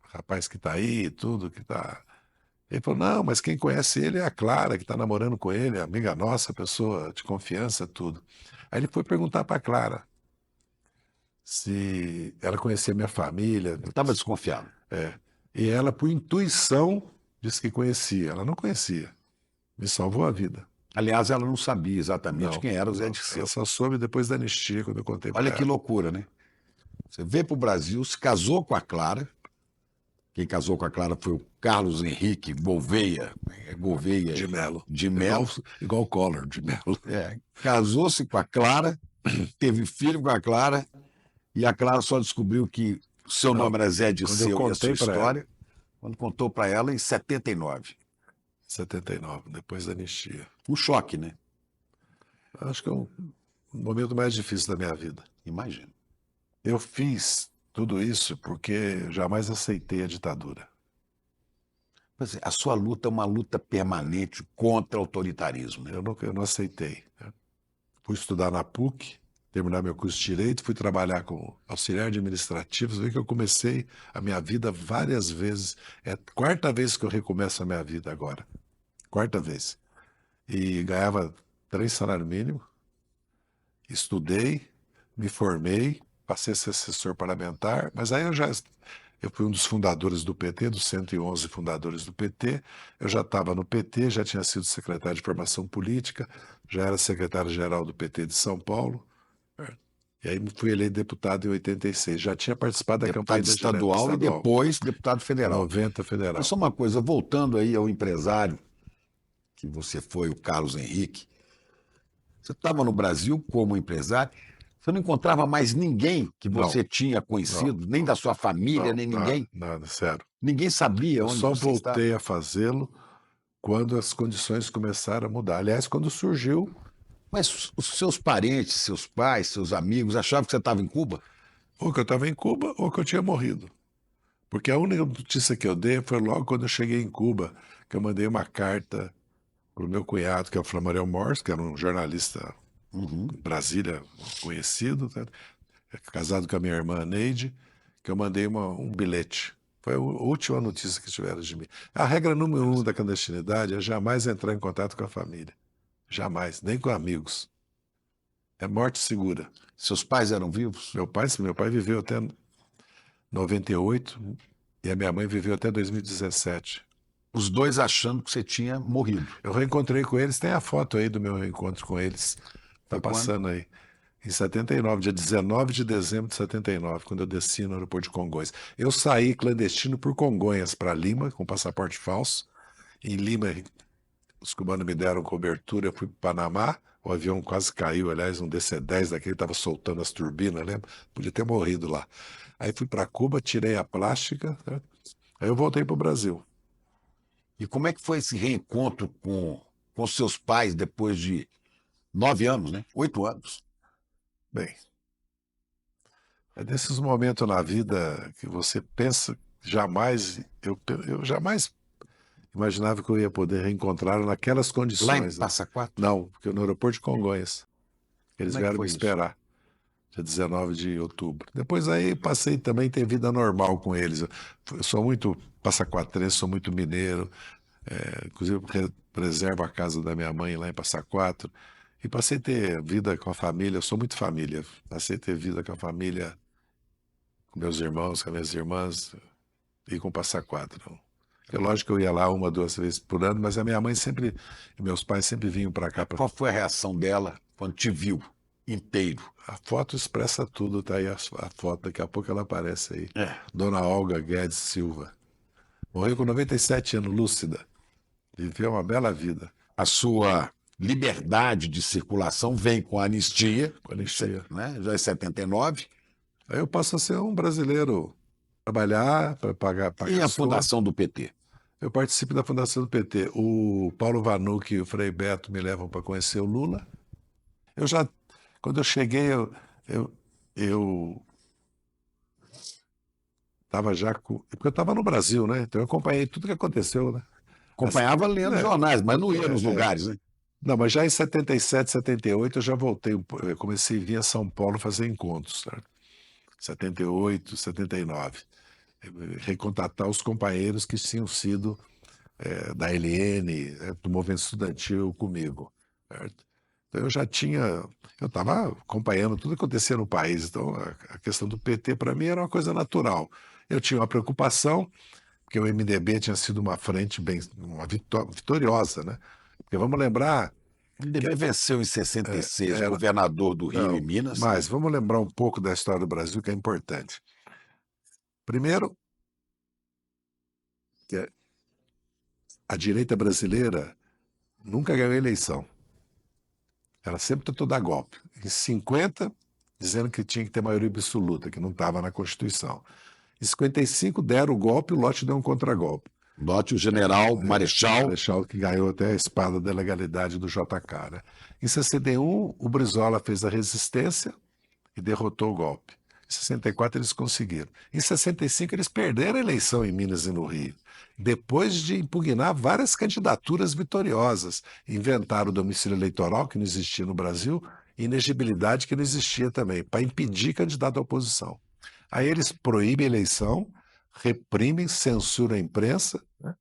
Speaker 1: rapaz que está aí e tudo, que está. Ele falou: não, mas quem conhece ele é a Clara, que está namorando com ele, amiga nossa, pessoa de confiança, tudo. Aí ele foi perguntar para a Clara se ela conhecia minha família.
Speaker 2: Eu estava desconfiado.
Speaker 1: E ela, por intuição, disse que conhecia. Ela não conhecia. Me salvou a vida.
Speaker 2: Aliás, ela não sabia exatamente
Speaker 1: Não,
Speaker 2: quem era o Zé
Speaker 1: não.
Speaker 2: Dirceu.
Speaker 1: Ela só soube depois da anistia, quando eu contei para
Speaker 2: Olha
Speaker 1: ela.
Speaker 2: que loucura, né? Você veio para o Brasil, se casou com a Clara. Quem casou com a Clara foi o Carlos Henrique Gouveia. Gouveia
Speaker 1: De Mello.
Speaker 2: de Mello.
Speaker 1: Igual o Collor, de Mello.
Speaker 2: Casou-se com a Clara, teve filho com a Clara, e a Clara só descobriu que o seu
Speaker 1: Não,
Speaker 2: nome era Zé
Speaker 1: quando eu
Speaker 2: Dirceu e a sua
Speaker 1: contei para ela.
Speaker 2: história, quando contou para ela em 79.
Speaker 1: 79, depois da anistia.
Speaker 2: Um choque, né?
Speaker 1: Acho que é o momento mais difícil da minha vida.
Speaker 2: Imagina.
Speaker 1: Eu fiz tudo isso porque jamais aceitei a ditadura.
Speaker 2: Pois é, a sua luta é uma luta permanente contra o autoritarismo, né?
Speaker 1: Eu não aceitei, né? Fui estudar na PUC, terminar meu curso de Direito, fui trabalhar como auxiliar administrativo. Você vê que eu comecei a minha vida várias vezes. É a quarta vez que eu recomeço a minha vida agora. Quarta vez. E ganhava 3 salários mínimos, estudei, me formei, passei a ser assessor parlamentar, mas aí eu fui um dos fundadores do PT, dos 111 fundadores do PT. Eu já estava no PT, já tinha sido secretário de formação política, já era secretário-geral do PT de São Paulo. E aí fui eleito deputado em 86. Já tinha participado da campanha
Speaker 2: Deputado
Speaker 1: da direta
Speaker 2: estadual e
Speaker 1: estadual,
Speaker 2: depois deputado
Speaker 1: em
Speaker 2: federal.
Speaker 1: 90
Speaker 2: Mas
Speaker 1: federal.
Speaker 2: só uma coisa, voltando aí ao empresário, que você foi, o Carlos Henrique, você estava no Brasil como empresário, você não encontrava mais ninguém que
Speaker 1: Não,
Speaker 2: você tinha
Speaker 1: não,
Speaker 2: conhecido, nem da sua família,
Speaker 1: não,
Speaker 2: nem
Speaker 1: nada,
Speaker 2: ninguém?
Speaker 1: nada, sério.
Speaker 2: Ninguém sabia
Speaker 1: Eu
Speaker 2: onde
Speaker 1: só
Speaker 2: você estava?
Speaker 1: voltei a fazê-lo quando as condições começaram a mudar. Aliás, quando surgiu,
Speaker 2: Mas os seus parentes, seus pais, seus amigos achavam que você estava em Cuba?
Speaker 1: ou que eu estava em Cuba ou que eu tinha morrido. Porque a única notícia que eu dei foi logo quando eu cheguei em Cuba, que eu mandei uma carta para o meu cunhado, que é o Flamariel Morse, que era um jornalista
Speaker 2: Uhum.
Speaker 1: em Brasília conhecido, tá? Casado com a minha irmã Neide, que eu mandei um bilhete. Foi a última notícia que tiveram de mim. A regra número um da clandestinidade é jamais entrar em contato com a família. Jamais, nem com amigos. É morte segura.
Speaker 2: Seus pais eram vivos?
Speaker 1: Meu pai viveu até 98 e a minha mãe viveu até 2017.
Speaker 2: Os dois achando que você tinha morrido.
Speaker 1: Eu reencontrei com eles, tem a foto aí do meu reencontro com eles. Tá
Speaker 2: Foi quando?
Speaker 1: passando aí. Em 79, dia 19 de dezembro de 79, quando eu desci no aeroporto de Congonhas. Eu saí clandestino por Congonhas para Lima, com passaporte falso. Em Lima, os cubanos me deram cobertura, eu fui para Panamá. O avião quase caiu, aliás, um DC-10 daquele estava soltando as turbinas, lembra? Podia ter morrido lá. Aí fui para Cuba, tirei a plástica, né? Aí eu voltei para o Brasil.
Speaker 2: E como é que foi esse reencontro com seus pais depois de 9 anos, né? 8 anos.
Speaker 1: Bem, é desses momentos na vida que você pensa, eu jamais imaginava que eu ia poder reencontrá-lo naquelas
Speaker 2: Lá em
Speaker 1: condições, né.
Speaker 2: Passa Quatro?
Speaker 1: Não, porque no aeroporto de Congonhas, eles
Speaker 2: Como é que
Speaker 1: vieram me
Speaker 2: foi isso?
Speaker 1: esperar, dia 19 de outubro. Depois aí passei também a ter vida normal com eles. Eu sou muito passaquatrense, sou muito mineiro, inclusive preservo a casa da minha mãe lá em Passa Quatro, e passei a ter vida com a família, eu sou muito família, passei a ter vida com a família, com meus irmãos, com as minhas irmãs e com Passa Quatro. É lógico que eu ia lá uma, duas vezes por ano, mas a minha mãe sempre e meus pais sempre vinham para cá.
Speaker 2: Qual foi a reação dela quando te viu inteiro?
Speaker 1: A foto expressa tudo, tá aí a foto, daqui a pouco ela aparece aí.
Speaker 2: É.
Speaker 1: Dona Olga Guedes Silva. Morreu com 97 anos, lúcida. Viveu uma bela vida.
Speaker 2: A sua liberdade de circulação vem com a anistia,
Speaker 1: Com anistia.
Speaker 2: né? Já em 79.
Speaker 1: Aí eu passo a ser um brasileiro, trabalhar para pagar
Speaker 2: E a
Speaker 1: as contas.
Speaker 2: fundação do PT?
Speaker 1: Eu participo da fundação do PT. O Paulo Vanucci e o Frei Beto me levam para conhecer o Lula. Eu já, quando eu cheguei, eu estava já com. Porque eu estava no Brasil, né? Então eu acompanhei tudo que aconteceu, né?
Speaker 2: Acompanhava lendo
Speaker 1: É,
Speaker 2: jornais, mas não ia nos lugares, né?
Speaker 1: Não, mas já em 77, 78 eu já voltei, eu comecei a vir a São Paulo fazer encontros, certo? 78, 79. Recontatar os companheiros que tinham sido da LN, do movimento estudantil comigo, certo? Então eu já tinha, eu estava acompanhando tudo que acontecia no país, então a questão do PT para mim era uma coisa natural. Eu tinha uma preocupação, porque o MDB tinha sido uma frente bem, uma vitoriosa, né? Porque vamos lembrar,
Speaker 2: O MDB venceu em 66,
Speaker 1: era,
Speaker 2: governador do Rio e
Speaker 1: não,
Speaker 2: Minas.
Speaker 1: mas vamos lembrar um pouco da história do Brasil, que é importante. Primeiro, que a direita brasileira nunca ganhou eleição. Ela sempre tentou dar golpe. Em 50, dizendo que tinha que ter maioria absoluta, que não estava na Constituição. Em 55, deram o golpe, o Lott deu um contragolpe.
Speaker 2: Note o general Marechal.
Speaker 1: Marechal, que ganhou até a espada da legalidade do JK. Né? Em 61, o Brizola fez a resistência e derrotou o golpe. Em 64 eles conseguiram. Em 65 eles perderam a eleição em Minas e no Rio. Depois de impugnar várias candidaturas vitoriosas, inventaram o domicílio eleitoral, que não existia no Brasil, e inegibilidade, que não existia também, para impedir candidato à oposição. Aí eles proíbem a eleição, reprimem, censuram a imprensa, né?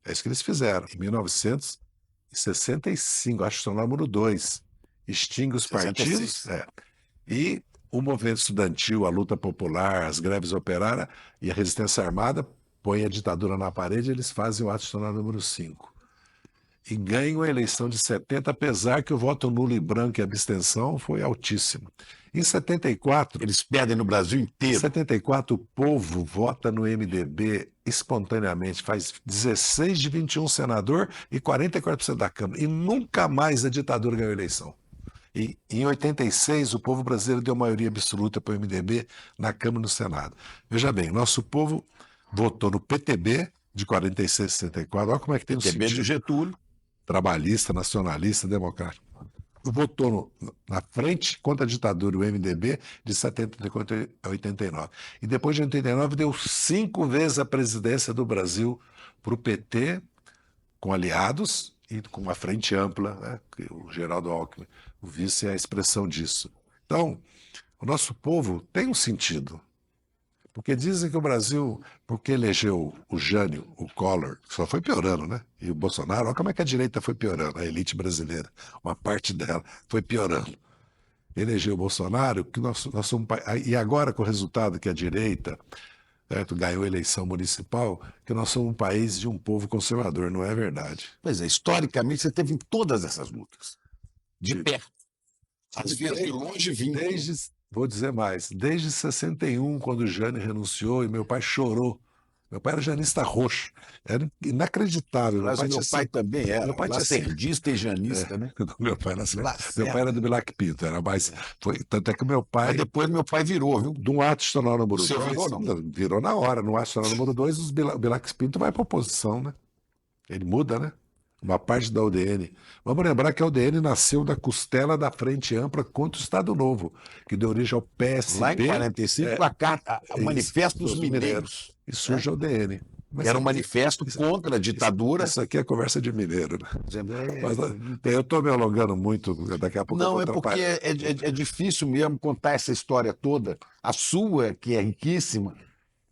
Speaker 1: É isso que eles fizeram. Em 1965, acho que são número 2, extingue os
Speaker 2: 66.
Speaker 1: partidos, e o movimento estudantil, a luta popular, as greves operárias e a resistência armada põem a ditadura na parede, eles fazem o ato institucional número 5. E ganham a eleição de 70, apesar que o voto nulo e branco e abstenção foi altíssimo. Em 74,
Speaker 2: Eles perdem no Brasil
Speaker 1: em
Speaker 2: inteiro.
Speaker 1: 74, o povo vota no MDB espontaneamente, faz 16 de 21 senador e 44% da Câmara. E nunca mais a ditadura ganhou eleição. E em 86, o povo brasileiro deu maioria absoluta para o MDB na Câmara e no Senado. Veja bem, nosso povo votou no PTB de 46 a 64. Olha como é que tem um
Speaker 2: PTB
Speaker 1: sentido.
Speaker 2: de Getúlio.
Speaker 1: Trabalhista, nacionalista, democrático. Votou na frente contra a ditadura, o MDB, de 74 a 89. E depois de 89, deu 5 vezes a presidência do Brasil para o PT, com aliados e com uma frente ampla, né? O Geraldo Alckmin, o vice, é a expressão disso. Então, o nosso povo tem um sentido. Porque dizem que o Brasil, porque elegeu o Jânio, o Collor, só foi piorando, né? E o Bolsonaro, olha como é que a direita foi piorando, a elite brasileira, uma parte dela foi piorando. Elegeu o Bolsonaro, que nós somos um país. E agora, com o resultado que a direita, certo, ganhou a eleição municipal, que nós somos um país de um povo conservador, não é verdade?
Speaker 2: Pois é, historicamente você teve em todas essas lutas. De
Speaker 1: Tive.
Speaker 2: perto. Às vezes de longe vindo.
Speaker 1: Vou dizer mais, desde 61, quando o Jânio renunciou e meu pai chorou. Meu pai era janista roxo. Era inacreditável.
Speaker 2: Mas o meu pai também era.
Speaker 1: Meu pai tinha
Speaker 2: lacerdista e janista, né?
Speaker 1: Meu pai, nasceu.
Speaker 2: Lacerda.
Speaker 1: Meu pai era do Black Pinto, era mais. Tanto é que meu pai.
Speaker 2: Mas depois meu pai virou, viu?
Speaker 1: De um ato institucional número
Speaker 2: O seu
Speaker 1: 2.
Speaker 2: virou, não?
Speaker 1: Virou na hora. No ato institucional número 2, o Black Pinto vai para oposição, né? Ele muda, né? Uma parte da UDN. Vamos lembrar que a UDN nasceu da costela da Frente Ampla contra o Estado Novo, que deu origem ao PSB.
Speaker 2: Lá em 45, a carta, o Manifesto dos Mineiros.
Speaker 1: E surge a UDN. Mas
Speaker 2: Era um
Speaker 1: isso-
Speaker 2: manifesto contra a ditadura.
Speaker 1: Isso aqui é conversa de mineiro, né?
Speaker 2: Dizendo,
Speaker 1: Mas, eu estou me alongando muito, daqui a pouco eu
Speaker 2: Não,
Speaker 1: vou
Speaker 2: é porque
Speaker 1: atrapalhar.
Speaker 2: é difícil mesmo contar essa história toda, a sua, que é riquíssima,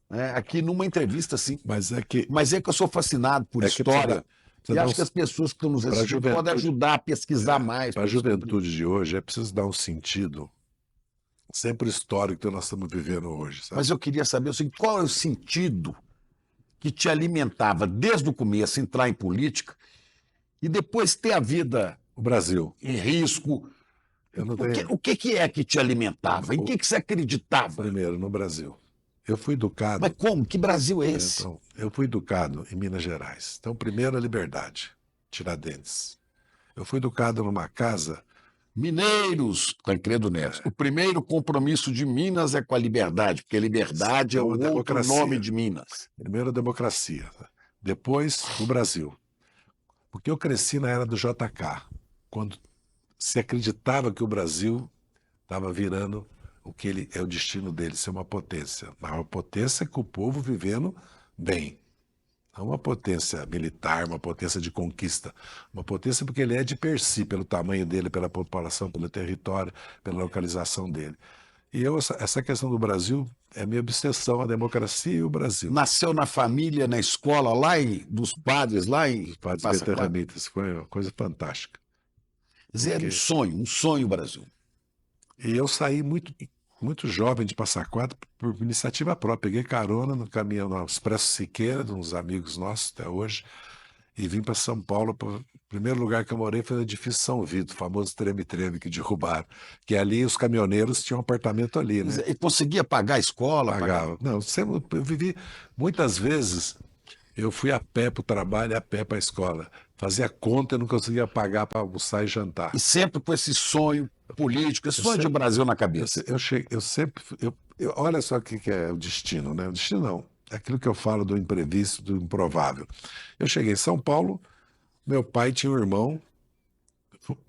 Speaker 2: né, aqui numa entrevista assim.
Speaker 1: Mas é que
Speaker 2: Mas é que eu sou fascinado por
Speaker 1: É que
Speaker 2: história
Speaker 1: precisa
Speaker 2: e
Speaker 1: dar
Speaker 2: acho
Speaker 1: um-
Speaker 2: que as pessoas que estão nos
Speaker 1: pra
Speaker 2: assistindo
Speaker 1: juventude-
Speaker 2: podem ajudar a pesquisar mais.
Speaker 1: para a
Speaker 2: pra descobrir.
Speaker 1: juventude de hoje é preciso dar um sentido sempre histórico que nós estamos vivendo hoje, sabe?
Speaker 2: Mas eu queria saber assim, qual é o sentido que te alimentava desde o começo, entrar em política, e depois ter a vida
Speaker 1: O Brasil,
Speaker 2: em risco.
Speaker 1: eu não
Speaker 2: O que,
Speaker 1: tenho.
Speaker 2: o que que é que te alimentava? Em que você acreditava?
Speaker 1: Primeiro, no Brasil. Eu fui educado.
Speaker 2: Mas como? Que Brasil é esse?
Speaker 1: Então, eu fui educado em Minas Gerais. Então, primeiro a liberdade, Tiradentes. Eu fui educado numa casa.
Speaker 2: Mineiros, Tancredo Neves. O primeiro compromisso de Minas é com a liberdade, porque a liberdade é o
Speaker 1: Uma
Speaker 2: outro
Speaker 1: democracia.
Speaker 2: nome de Minas.
Speaker 1: Primeiro a democracia, depois o Brasil. Porque eu cresci na era do JK, quando se acreditava que o Brasil estava virando o que ele é o destino dele, ser uma potência. Uma potência com o povo vivendo bem. Não uma potência militar, uma potência de conquista. Uma potência porque ele é de per si, pelo tamanho dele, pela população, pelo território, pela localização dele. E essa questão do Brasil é minha obsessão, a democracia e o Brasil.
Speaker 2: Nasceu na família, na escola, dos padres, lá em
Speaker 1: Padres
Speaker 2: Passa Quatro.
Speaker 1: beterramitas, foi uma coisa fantástica.
Speaker 2: Quer dizer, era um sonho Brasil.
Speaker 1: E eu saí muito jovem de Passa Quatro por iniciativa própria. Peguei carona no caminhão no Expresso Siqueira, de uns amigos nossos até hoje, e vim para São Paulo. O primeiro lugar que eu morei foi no edifício São Vito, o famoso treme-treme que derrubaram. Que ali os caminhoneiros tinham um apartamento ali, né?
Speaker 2: E conseguia pagar a escola?
Speaker 1: Pagava. Não, eu vivi muitas vezes. Eu fui a pé para o trabalho e a pé para a escola. Fazia conta e não conseguia pagar para almoçar e jantar.
Speaker 2: E sempre com esse sonho político, esse sonho de Brasil na cabeça.
Speaker 1: Eu sempre. Olha só o que é o destino, né? O destino não. É aquilo que eu falo do imprevisto, do improvável. Eu cheguei em São Paulo, meu pai tinha um irmão,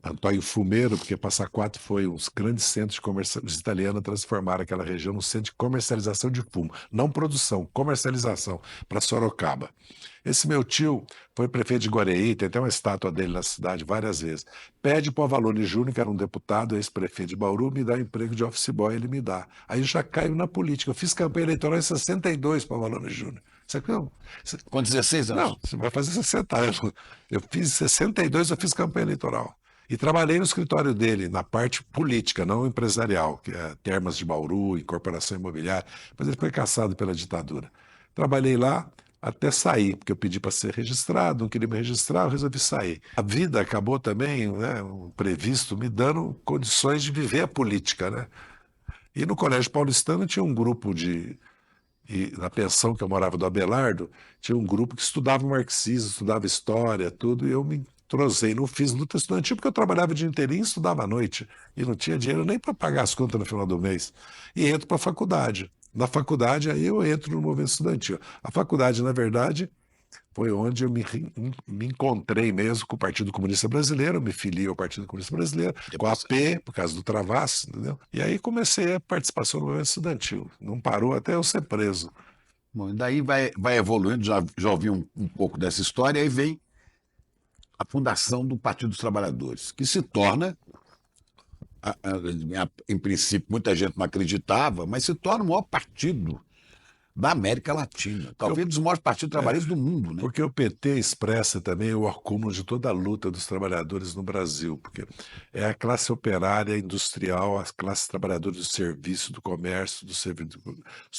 Speaker 1: Antônio Fumeiro, porque Passa Quatro foi uns grandes centros de comercialização. Os italianos transformaram aquela região num centro de comercialização de fumo. Não produção, comercialização, para Sorocaba. Esse meu tio foi prefeito de Guareí, tem até uma estátua dele na cidade várias vezes. Pede para o Avalone Júnior, que era um deputado, ex-prefeito de Bauru, me dá emprego de office boy, ele me dá. Aí eu já caio na política. Eu fiz campanha eleitoral em 62 para o Avalone Júnior.
Speaker 2: Com 16 anos?
Speaker 1: Não, você vai fazer 60 anos. Eu fiz 62, eu fiz campanha eleitoral. E trabalhei no escritório dele, na parte política, não empresarial, que é Termas de Bauru, incorporação imobiliária, mas ele foi caçado pela ditadura. Trabalhei lá até sair, porque eu pedi para ser registrado, não queria me registrar, eu resolvi sair. A vida acabou também, né, um previsto, me dando condições de viver a política, né? E no Colégio Paulistano tinha um grupo e na pensão que eu morava do Abelardo, tinha um grupo que estudava marxismo, estudava história, tudo, e eu me entrosei. Não fiz luta estudantil porque eu trabalhava o dia inteirinho e estudava à noite. E não tinha dinheiro nem para pagar as contas no final do mês. E entro para a faculdade. Na faculdade, aí eu entro no movimento estudantil. A faculdade, na verdade, foi onde eu me encontrei mesmo com o Partido Comunista Brasileiro, me filiei ao Partido Comunista Brasileiro, com a
Speaker 2: Depois,
Speaker 1: AP, por causa do Travassos, entendeu? E aí comecei a participação no movimento estudantil. Não parou até eu ser preso.
Speaker 2: bom, daí vai evoluindo, já ouvi um pouco dessa história, aí vem a fundação do Partido dos Trabalhadores, que se torna, em princípio, muita gente não acreditava, mas se torna o maior partido da América Latina,
Speaker 1: Porque
Speaker 2: talvez dos maiores partidos trabalhistas do mundo, né?
Speaker 1: porque o PT expressa também o acúmulo de toda a luta dos trabalhadores no Brasil, porque é a classe operária industrial, as classes trabalhadoras do serviço, do comércio, dos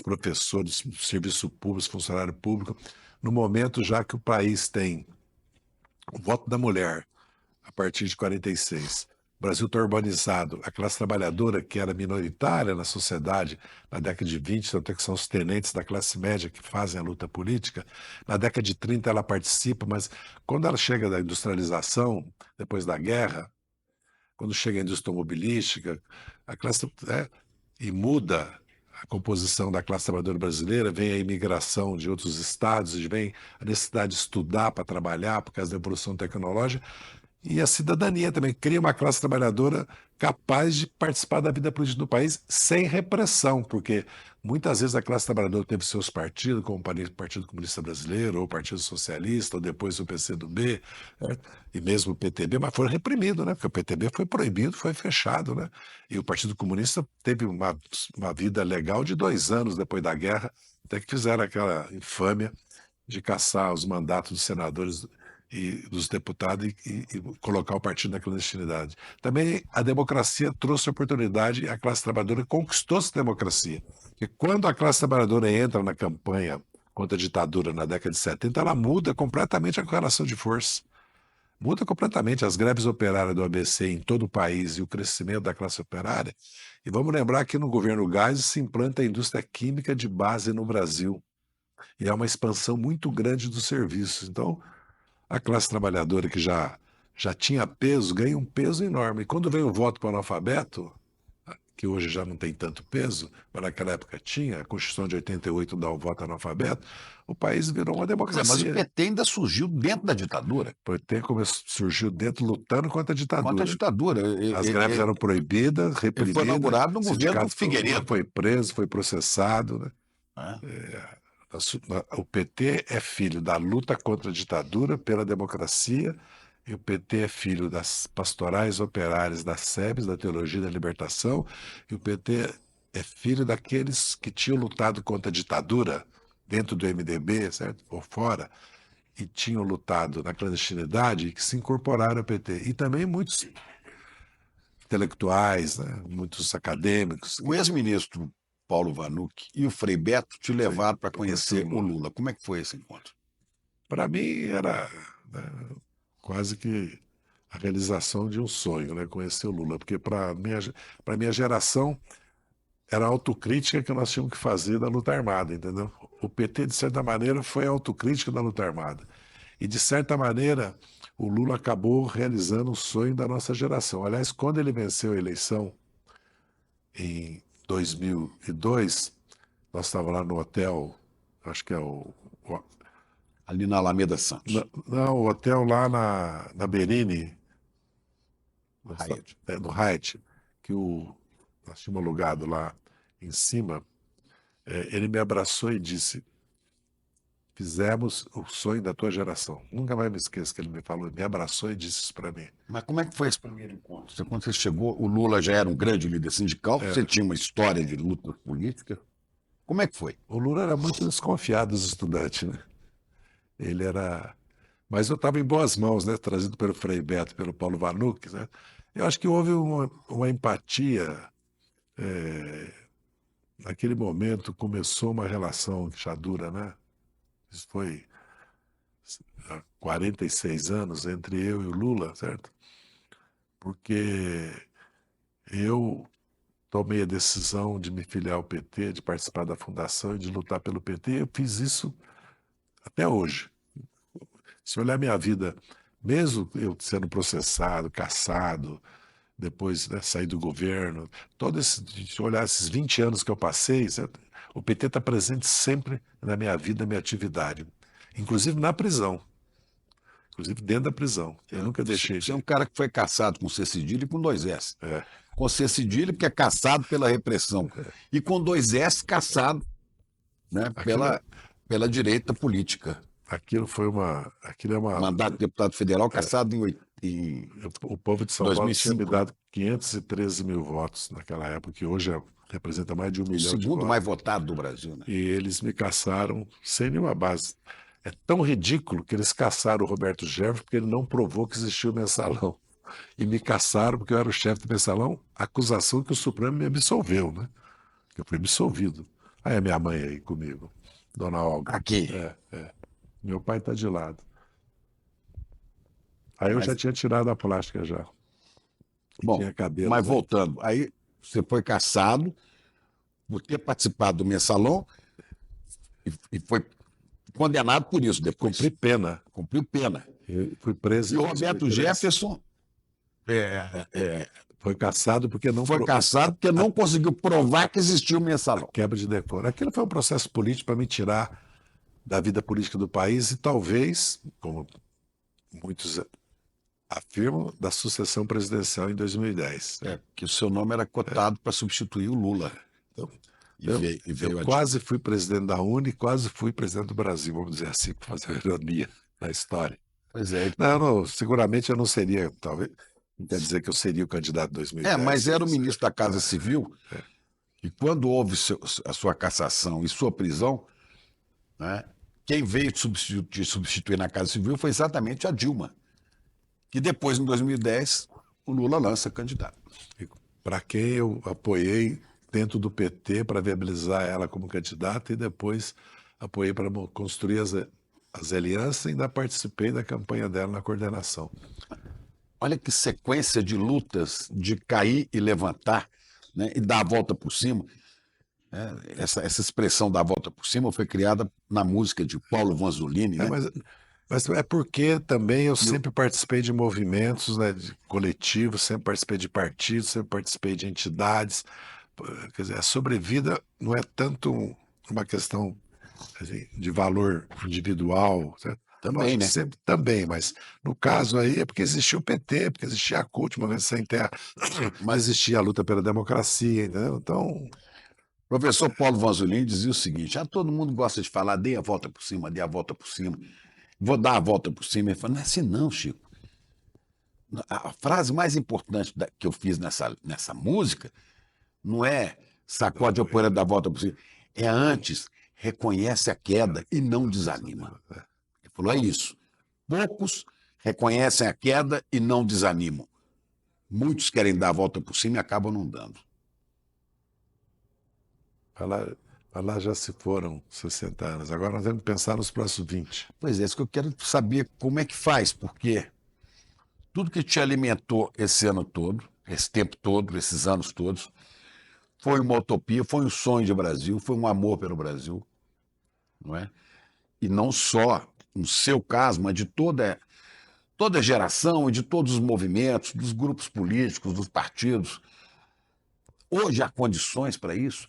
Speaker 1: professores, do serviço público, funcionário público, no momento já que o país tem o voto da mulher, a partir de 46. O Brasil está urbanizado. A classe trabalhadora, que era minoritária na sociedade na década de 20, até que são os tenentes da classe média que fazem a luta política, na década de 30 ela participa, mas quando ela chega da industrialização, depois da guerra, quando chega a indústria automobilística, a classe e muda a composição da classe trabalhadora brasileira, vem a imigração de outros estados, vem a necessidade de estudar para trabalhar por causa da evolução tecnológica, e a cidadania também cria uma classe trabalhadora capaz de participar da vida política do país sem repressão, porque muitas vezes a classe trabalhadora teve seus partidos, como o Partido Comunista Brasileiro, ou o Partido Socialista, ou depois o PCdoB, né? E mesmo o PTB, mas foram reprimidos, né? Porque o PTB foi proibido, foi fechado, né? E o Partido Comunista teve uma vida legal de 2 anos depois da guerra, até que fizeram aquela infâmia de caçar os mandatos dos senadores e dos deputados e colocar o partido na clandestinidade. Também a democracia trouxe oportunidade e a classe trabalhadora conquistou essa democracia. Porque quando a classe trabalhadora entra na campanha contra a ditadura na década de 70, ela muda completamente a correlação de força. Muda completamente as greves operárias do ABC em todo o país e o crescimento da classe operária. E vamos lembrar que no governo Geisel se implanta a indústria química de base no Brasil. E é uma expansão muito grande dos serviços. Então, a classe trabalhadora que já tinha peso, ganha um peso enorme. E quando vem o voto para o analfabeto, que hoje já não tem tanto peso, mas naquela época tinha, a Constituição de 88 dá o voto analfabeto, o país virou uma
Speaker 2: Pois é, mas o
Speaker 1: democracia.
Speaker 2: PT ainda surgiu dentro da ditadura,
Speaker 1: O PT surgiu dentro lutando contra a
Speaker 2: contra a
Speaker 1: ditadura.
Speaker 2: ditadura.
Speaker 1: As greves eram proibidas,
Speaker 2: Ele foi
Speaker 1: reprimidas,
Speaker 2: inaugurado no
Speaker 1: o
Speaker 2: governo
Speaker 1: sindicato
Speaker 2: Figueiredo,
Speaker 1: foi preso, foi processado, né?
Speaker 2: né?
Speaker 1: O PT é filho da luta contra a ditadura pela democracia, e o PT é filho das pastorais operárias das SEBs, da Teologia da Libertação, e o PT é filho daqueles que tinham lutado contra a ditadura dentro do MDB, certo? Ou fora, e tinham lutado na clandestinidade e que se incorporaram ao PT. E também muitos intelectuais, né? Muitos acadêmicos.
Speaker 2: O ex-ministro Paulo Vanucci e o Frei Beto te levaram para
Speaker 1: Conheceu
Speaker 2: conhecer o Lula. Como é que foi esse encontro?
Speaker 1: Para mim era, né, quase que a realização de um sonho, né? Conhecer o Lula, porque para minha geração era a autocrítica que nós tínhamos que fazer da luta armada, entendeu? O PT, de certa maneira, foi a autocrítica da luta armada. E, de certa maneira, o Lula acabou realizando o sonho da nossa geração. Aliás, quando ele venceu a eleição em 2002, nós estávamos lá no hotel, acho que é
Speaker 2: Ali na Alameda Santos.
Speaker 1: não, o hotel lá na Berini,
Speaker 2: Hyatt.
Speaker 1: no Hyatt, que nós tínhamos alugado lá em cima, ele me abraçou e disse: fizemos o sonho da tua geração. Nunca mais me esqueço que ele me falou, me abraçou e disse isso para mim.
Speaker 2: Mas como é que foi esse primeiro encontro? Quando você chegou, o Lula já era um grande líder sindical, você tinha uma história de luta política. Como é que foi?
Speaker 1: O Lula era muito desconfiado dos estudantes, né? Ele era Mas eu estava em boas mãos, né, trazido pelo Frei Beto, pelo Paulo Vanucchi, né. Eu acho que houve uma empatia, naquele momento começou uma relação já dura, né. Isso foi há 46 anos entre eu e o Lula, certo? Porque eu tomei a decisão de me filiar ao PT, de participar da fundação e de lutar pelo PT, eu fiz isso até hoje. Se olhar minha vida, mesmo eu sendo processado, cassado, depois, né, sair do governo, todo esse se olhar esses 20 anos que eu passei, certo, o PT está presente sempre na minha vida, na minha atividade, inclusive na prisão, inclusive dentro da prisão. Eu nunca deixei
Speaker 2: Você é um
Speaker 1: de
Speaker 2: cara que foi caçado com C cedilha e com 2 S.
Speaker 1: é,
Speaker 2: Com C cedilha, que é caçado pela repressão, e com 2 S, caçado, né,
Speaker 1: aquilo é
Speaker 2: pela direita política.
Speaker 1: aquilo é uma
Speaker 2: Mandato de deputado federal caçado em
Speaker 1: o povo de São Paulo tinha me
Speaker 2: 2005, né?
Speaker 1: dado 513.000 votos naquela época, que hoje representa mais de 1 milhão de
Speaker 2: O segundo
Speaker 1: votos.
Speaker 2: mais votado do Brasil, né?
Speaker 1: E eles me caçaram sem nenhuma base. É tão ridículo que eles caçaram o Roberto Jefferson porque ele não provou que existia o mensalão. E me caçaram porque eu era o chefe do mensalão, acusação que o Supremo me absolveu, né? Que eu fui absolvido. Aí a minha mãe aí comigo, Dona Olga.
Speaker 2: Aqui.
Speaker 1: Meu pai está de lado. Aí eu já
Speaker 2: Mas,
Speaker 1: tinha tirado a plástica já. E
Speaker 2: bom,
Speaker 1: tinha cabelos
Speaker 2: mas
Speaker 1: aí.
Speaker 2: voltando, aí você foi caçado por ter participado do mensalão e foi condenado por isso
Speaker 1: Cumpri
Speaker 2: depois.
Speaker 1: pena.
Speaker 2: Cumpriu pena.
Speaker 1: Eu fui preso
Speaker 2: E
Speaker 1: em
Speaker 2: o Roberto
Speaker 1: 2003.
Speaker 2: Jefferson
Speaker 1: Foi caçado porque não
Speaker 2: foi caçado porque
Speaker 1: a
Speaker 2: não conseguiu provar que existia o mensalão.
Speaker 1: quebra de decoro. Aquilo foi um processo político para me tirar da vida política do país e talvez, como muitos afirmam, da sucessão presidencial em 2010.
Speaker 2: Que o seu nome era cotado para substituir o Lula.
Speaker 1: Então,
Speaker 2: E
Speaker 1: eu,
Speaker 2: veio, e
Speaker 1: eu
Speaker 2: veio a
Speaker 1: quase fui presidente da UNE e quase fui presidente do Brasil, vamos dizer assim, para fazer uma ironia na história.
Speaker 2: Pois é.
Speaker 1: Seguramente eu não seria, talvez, não quer dizer que eu seria o candidato em 2010.
Speaker 2: Mas era o ministro da Casa Civil, e quando houve a sua cassação e sua prisão, né, quem veio te substituir na Casa Civil foi exatamente a Dilma, que depois, em 2010, o Lula lança candidato.
Speaker 1: Para quem eu apoiei dentro do PT para viabilizar ela como candidata e depois apoiei para construir as alianças e ainda participei da campanha dela na coordenação.
Speaker 2: Olha que sequência de lutas, de cair e levantar, né, e dar a volta por cima. Essa expressão da volta por cima foi criada na música de Paulo Vanzolini,
Speaker 1: É,
Speaker 2: né?
Speaker 1: mas é porque também eu sempre participei de movimentos, né, de coletivos, sempre participei de partidos, sempre participei de entidades. Quer dizer, a sobrevida não é tanto uma questão assim, de valor individual, certo?
Speaker 2: Também,
Speaker 1: Lógico,
Speaker 2: né?
Speaker 1: sempre também, mas no caso aí é porque existia o PT, porque existia a CUT, Movimento Sem Terra,
Speaker 2: Mas
Speaker 1: existia a luta pela democracia, entendeu? Então,
Speaker 2: o professor Paulo Vanzolini dizia o seguinte: todo mundo gosta de falar, dê a volta por cima, dê a volta por cima. Vou dar a volta por cima. Ele falou, não é assim não, Chico. A frase mais importante que eu fiz nessa música não é sacode a poeira da volta por cima. É antes, reconhece a queda e não desanima. Ele falou, é isso. Poucos reconhecem a queda e não desanimam. Muitos querem dar a volta por cima e acabam não dando.
Speaker 1: para lá já se foram 60 anos. Agora nós temos que pensar nos próximos 20.
Speaker 2: Pois é, isso que eu quero saber como é que faz, porque tudo que te alimentou esse ano todo, esse tempo todo, esses anos todos, foi uma utopia, foi um sonho de Brasil, foi um amor pelo Brasil, não é? E não só no seu caso, mas de toda a geração e de todos os movimentos, dos grupos políticos, dos partidos. Hoje há condições para isso,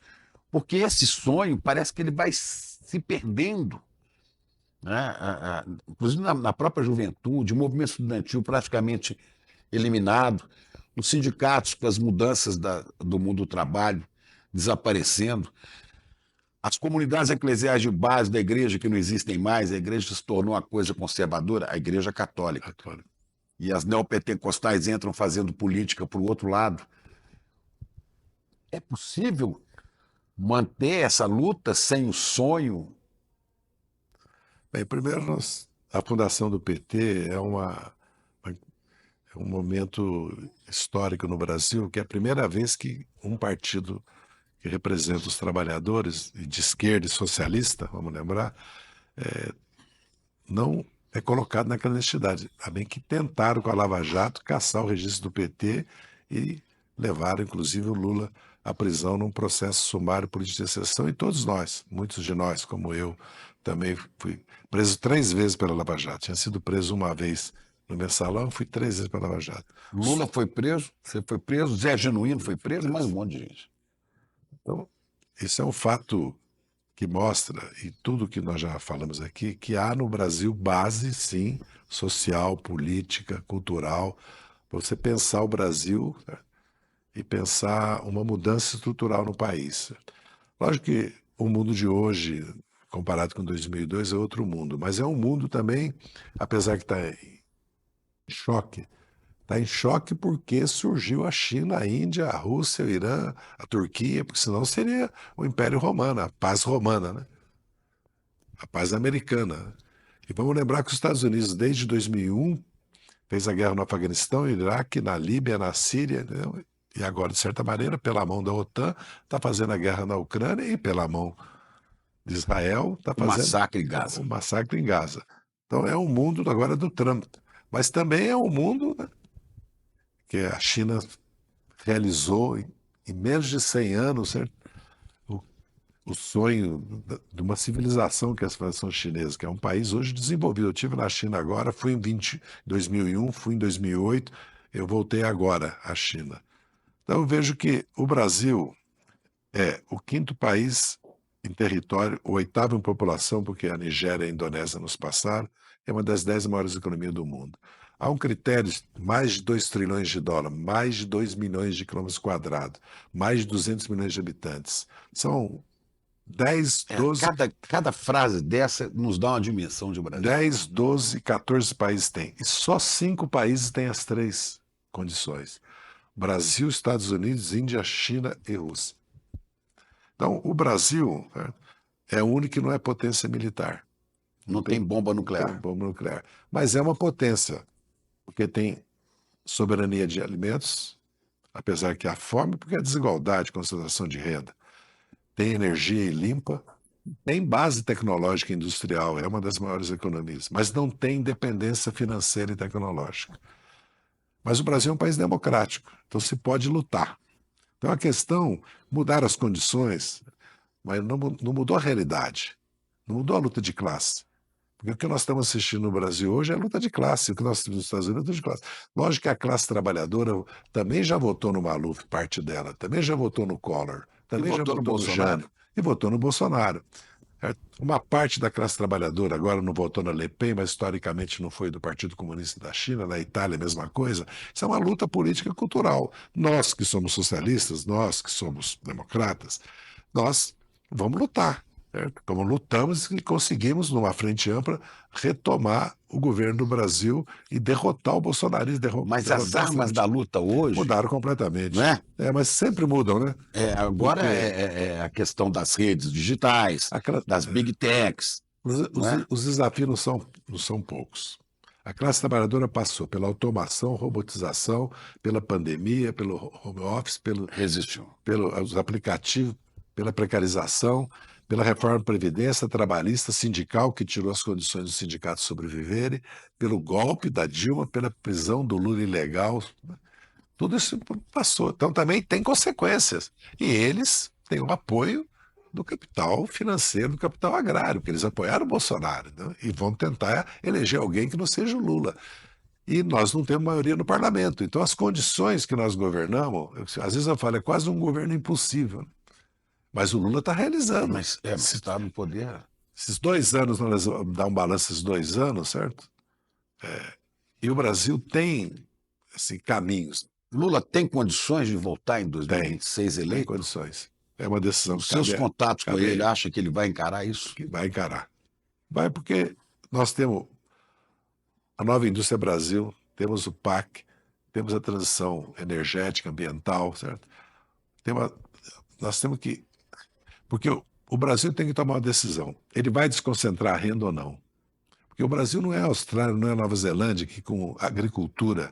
Speaker 2: porque esse sonho parece que ele vai se perdendo, né? Inclusive na própria juventude, o movimento estudantil praticamente eliminado, os sindicatos com as mudanças do mundo do trabalho desaparecendo, as comunidades eclesiais de base da igreja que não existem mais, a igreja se tornou uma coisa conservadora, a igreja católica. E as neopentecostais entram fazendo política para o outro lado. É possível manter essa luta sem o sonho?
Speaker 1: Bem, primeiro a fundação do PT é um momento histórico no Brasil, que é a primeira vez que um partido que representa os trabalhadores, e de esquerda e socialista, vamos lembrar, não é colocado na clandestinidade. A bem que tentaram, com a Lava Jato, caçar o registro do PT e levaram, inclusive, o Lula à prisão num processo sumário político de exceção, e todos nós, muitos de nós, como eu, também fui preso 3 vezes pela Lava Jato. Tinha sido preso uma vez no Mensalão, fui 3 vezes pela Lava Jato.
Speaker 2: Lula foi preso, você foi preso, Zé Genuíno foi preso, mais um monte de gente.
Speaker 1: Então, isso é um fato que mostra, e tudo que nós já falamos aqui, que há no Brasil base, sim, social, política, cultural, para você pensar o Brasil, né, e pensar uma mudança estrutural no país. Lógico que o mundo de hoje, comparado com 2002, é outro mundo, mas é um mundo também, apesar que choque, está em choque porque surgiu a China, a Índia, a Rússia, o Irã, a Turquia, porque senão seria o Império Romano, a paz romana, né? A paz americana, né? E vamos lembrar que os Estados Unidos, desde 2001, fez a guerra no Afeganistão, no Iraque, na Líbia, na Síria, entendeu? E agora, de certa maneira, pela mão da OTAN, está fazendo a guerra na Ucrânia, e pela mão de Israel está
Speaker 2: O
Speaker 1: fazendo
Speaker 2: massacre em Gaza.
Speaker 1: o massacre em Gaza. Então é um mundo agora do Trump, mas também é um mundo, né, que a China realizou em menos de 100 anos, certo? O, o sonho de uma civilização, que é a civilização chinesa, que é um país hoje desenvolvido. Eu estive na China agora, fui em 2001, fui em 2008, eu voltei agora à China. Então eu vejo que o Brasil é o 5º país em território, o 8º em população, porque a Nigéria e a Indonésia nos passaram, é uma das 10 maiores economias do mundo. Há um critério de mais de 2 trilhões de dólares, mais de 2 milhões de quilômetros quadrados, mais de 200 milhões de habitantes. São 10,
Speaker 2: É,
Speaker 1: 12,
Speaker 2: cada frase dessa nos dá uma dimensão de Brasil.
Speaker 1: 10, 12, 14 países têm. E só 5 países têm as 3 condições: Brasil, Estados Unidos, Índia, China e Rússia. Então, o Brasil, né, é o único que não é potência militar.
Speaker 2: Não tem bomba
Speaker 1: Tem
Speaker 2: nuclear.
Speaker 1: bomba nuclear. Mas é uma potência, porque tem soberania de alimentos, apesar que há fome, porque há desigualdade, concentração de renda. Tem energia limpa, tem base tecnológica e industrial, é uma das maiores economias, mas não tem independência financeira e tecnológica. Mas o Brasil é um país democrático, então se pode lutar. Então a questão, mudar as condições, mas não mudou a realidade, não mudou a luta de classe. Porque o que nós estamos assistindo no Brasil hoje é luta de classe, o que nós temos nos Estados Unidos é luta de classe. Lógico que a classe trabalhadora também já votou no Maluf, parte dela, também já votou no Collor,
Speaker 2: E
Speaker 1: também já
Speaker 2: votou no
Speaker 1: votou no
Speaker 2: Bolsonaro.
Speaker 1: Jânio, e votou no Bolsonaro. Certo? Uma parte da classe trabalhadora agora não votou na Le Pen, mas historicamente não foi do Partido Comunista da China, na Itália a mesma coisa. Isso é uma luta política e cultural. Nós que somos socialistas, nós que somos democratas, nós vamos lutar. Certo? Como lutamos e conseguimos, numa frente ampla, retomar o governo do Brasil e derrotar o bolsonarismo.
Speaker 2: Mas as armas da luta hoje,
Speaker 1: mudaram completamente.
Speaker 2: não é?
Speaker 1: Mas sempre mudam, né?
Speaker 2: Agora
Speaker 1: Porque
Speaker 2: é a questão das redes digitais,
Speaker 1: aquela,
Speaker 2: das big techs, não é?
Speaker 1: os desafios não são poucos. A classe trabalhadora passou pela automação, robotização, pela pandemia, pelo home office,
Speaker 2: Resistiu.
Speaker 1: pelos aplicativos, pela precarização, pela reforma da Previdência trabalhista, sindical, que tirou as condições dos sindicatos sobreviverem, pelo golpe da Dilma, pela prisão do Lula ilegal. Tudo isso passou. Então também tem consequências. E eles têm o apoio do capital financeiro, do capital agrário, porque eles apoiaram o Bolsonaro, né? E vão tentar eleger alguém que não seja o Lula. E nós não temos maioria no parlamento. Então as condições que nós governamos, às vezes eu falo, é quase um governo impossível. Mas o Lula está realizando.
Speaker 2: Mas está no poder.
Speaker 1: Esses 2 anos, nós vamos dar um balanço esses 2 anos, certo? E o Brasil tem assim, caminhos,
Speaker 2: Lula tem condições de voltar em 2026
Speaker 1: tem
Speaker 2: eleito?
Speaker 1: condições. É uma decisão
Speaker 2: Os
Speaker 1: que
Speaker 2: seus
Speaker 1: cabe,
Speaker 2: contatos com
Speaker 1: cabe
Speaker 2: ele, acha que ele vai encarar isso?
Speaker 1: que vai encarar. Vai porque nós temos a nova indústria Brasil, temos o PAC, temos a transição energética, ambiental, certo? Nós temos que... Porque o Brasil tem que tomar uma decisão. Ele vai desconcentrar a renda ou não? Porque o Brasil não é a Austrália, não é a Nova Zelândia, que com agricultura,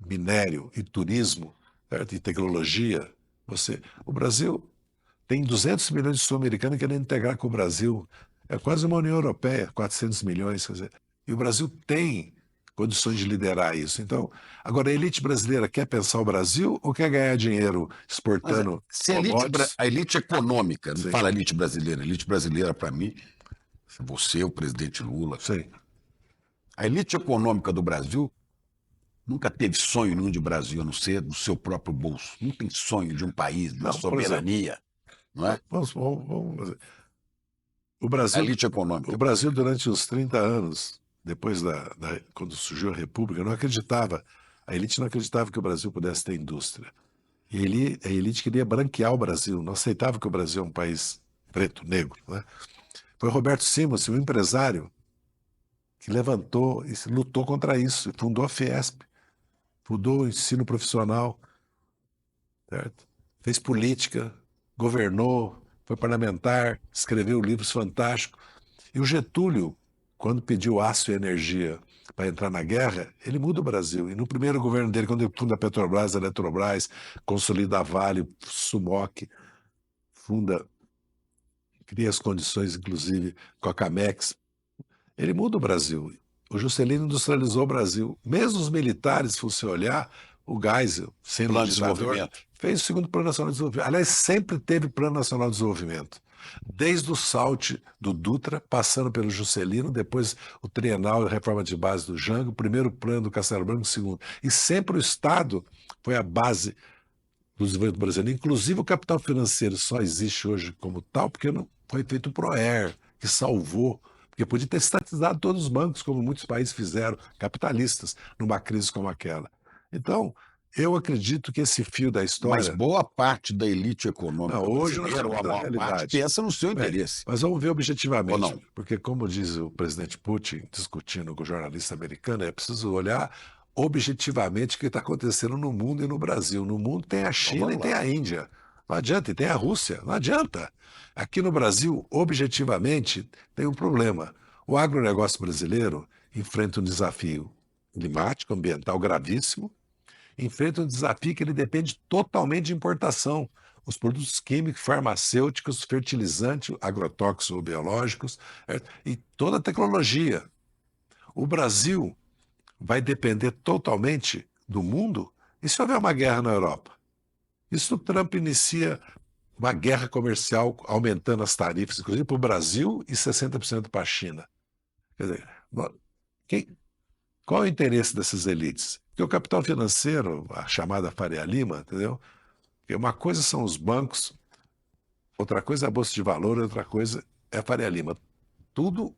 Speaker 1: minério e turismo, certo? E tecnologia, o Brasil tem 200 milhões de sul-americanos querendo integrar com o Brasil. É quase uma União Europeia, 400 milhões. Quer dizer, e o Brasil tem condições de liderar isso. Então, agora a elite brasileira quer pensar o Brasil ou quer ganhar dinheiro
Speaker 2: Mas
Speaker 1: exportando
Speaker 2: se
Speaker 1: commodities?
Speaker 2: a elite econômica, não
Speaker 1: Sim,
Speaker 2: fala elite brasileira para mim, você, o presidente Lula,
Speaker 1: sim.
Speaker 2: a elite econômica do Brasil nunca teve sonho nenhum de Brasil, a não ser do seu próprio bolso. Não tem sonho de um país, de uma
Speaker 1: Não, por exemplo,
Speaker 2: soberania, não é?
Speaker 1: o
Speaker 2: A
Speaker 1: Brasil,
Speaker 2: elite
Speaker 1: o
Speaker 2: econômica.
Speaker 1: Brasil durante os 30 anos, depois quando surgiu a República, não acreditava, a elite não acreditava que o Brasil pudesse ter indústria. E a elite queria branquear o Brasil, não aceitava que o Brasil é um país preto, negro, né? Foi Roberto Simons, um empresário, que levantou e lutou contra isso, fundou a Fiesp, fundou o ensino profissional, certo? Fez política, governou, foi parlamentar, escreveu livros fantásticos. E o Getúlio, quando pediu aço e energia para entrar na guerra, ele muda o Brasil. E no primeiro governo dele, quando ele funda a Petrobras, a Eletrobras, consolida a Vale, Sumoc, funda, cria as condições, inclusive, com a Camex, ele muda o Brasil. O Juscelino industrializou o Brasil. Mesmo os militares, se você olhar, o Geisel, sendo
Speaker 2: Plano de
Speaker 1: ditador,
Speaker 2: desenvolvimento.
Speaker 1: fez o segundo Plano Nacional de Desenvolvimento. Aliás, sempre teve Plano Nacional de Desenvolvimento. Desde o SALT do Dutra, passando pelo Juscelino, depois o Trienal e a Reforma de Base do Jango, o primeiro plano do Castelo Branco, o segundo. E sempre o Estado foi a base do desenvolvimento brasileiro. Inclusive o capital financeiro só existe hoje como tal porque não foi feito o PROER, que salvou, porque podia ter estatizado todos os bancos, como muitos países fizeram, capitalistas, numa crise como aquela. Então, eu acredito que esse fio da
Speaker 2: Mas
Speaker 1: história.
Speaker 2: boa parte da elite
Speaker 1: Não,
Speaker 2: econômica
Speaker 1: hoje nós
Speaker 2: brasileira, ou
Speaker 1: estamos
Speaker 2: a
Speaker 1: na
Speaker 2: maior parte,
Speaker 1: realidade.
Speaker 2: pensa no seu
Speaker 1: Bem,
Speaker 2: interesse.
Speaker 1: mas vamos ver
Speaker 2: Ou
Speaker 1: objetivamente,
Speaker 2: não?
Speaker 1: porque, como diz o presidente Putin, discutindo com o jornalista americano, é preciso olhar objetivamente o que está acontecendo no mundo e no Brasil. No mundo tem a
Speaker 2: Então
Speaker 1: China e
Speaker 2: vamos
Speaker 1: tem
Speaker 2: lá.
Speaker 1: a Índia. Não adianta, e tem a Rússia. Não adianta. Aqui no Brasil, objetivamente, tem um problema. O agronegócio brasileiro enfrenta um desafio climático, ambiental gravíssimo, enfrenta um desafio que ele depende totalmente de importação. Os produtos químicos, farmacêuticos, fertilizantes, agrotóxicos ou biológicos, e toda a tecnologia. O Brasil vai depender totalmente do mundo? E se houver uma guerra na Europa? Isso o Trump inicia uma guerra comercial, aumentando as tarifas, inclusive para o Brasil e 60% para a China. Quer dizer, quem, qual é o interesse dessas elites? Porque o capital financeiro, a chamada Faria Lima, entendeu? Porque uma coisa são os bancos, outra coisa é a Bolsa de Valores, outra coisa é a Faria Lima. Tudo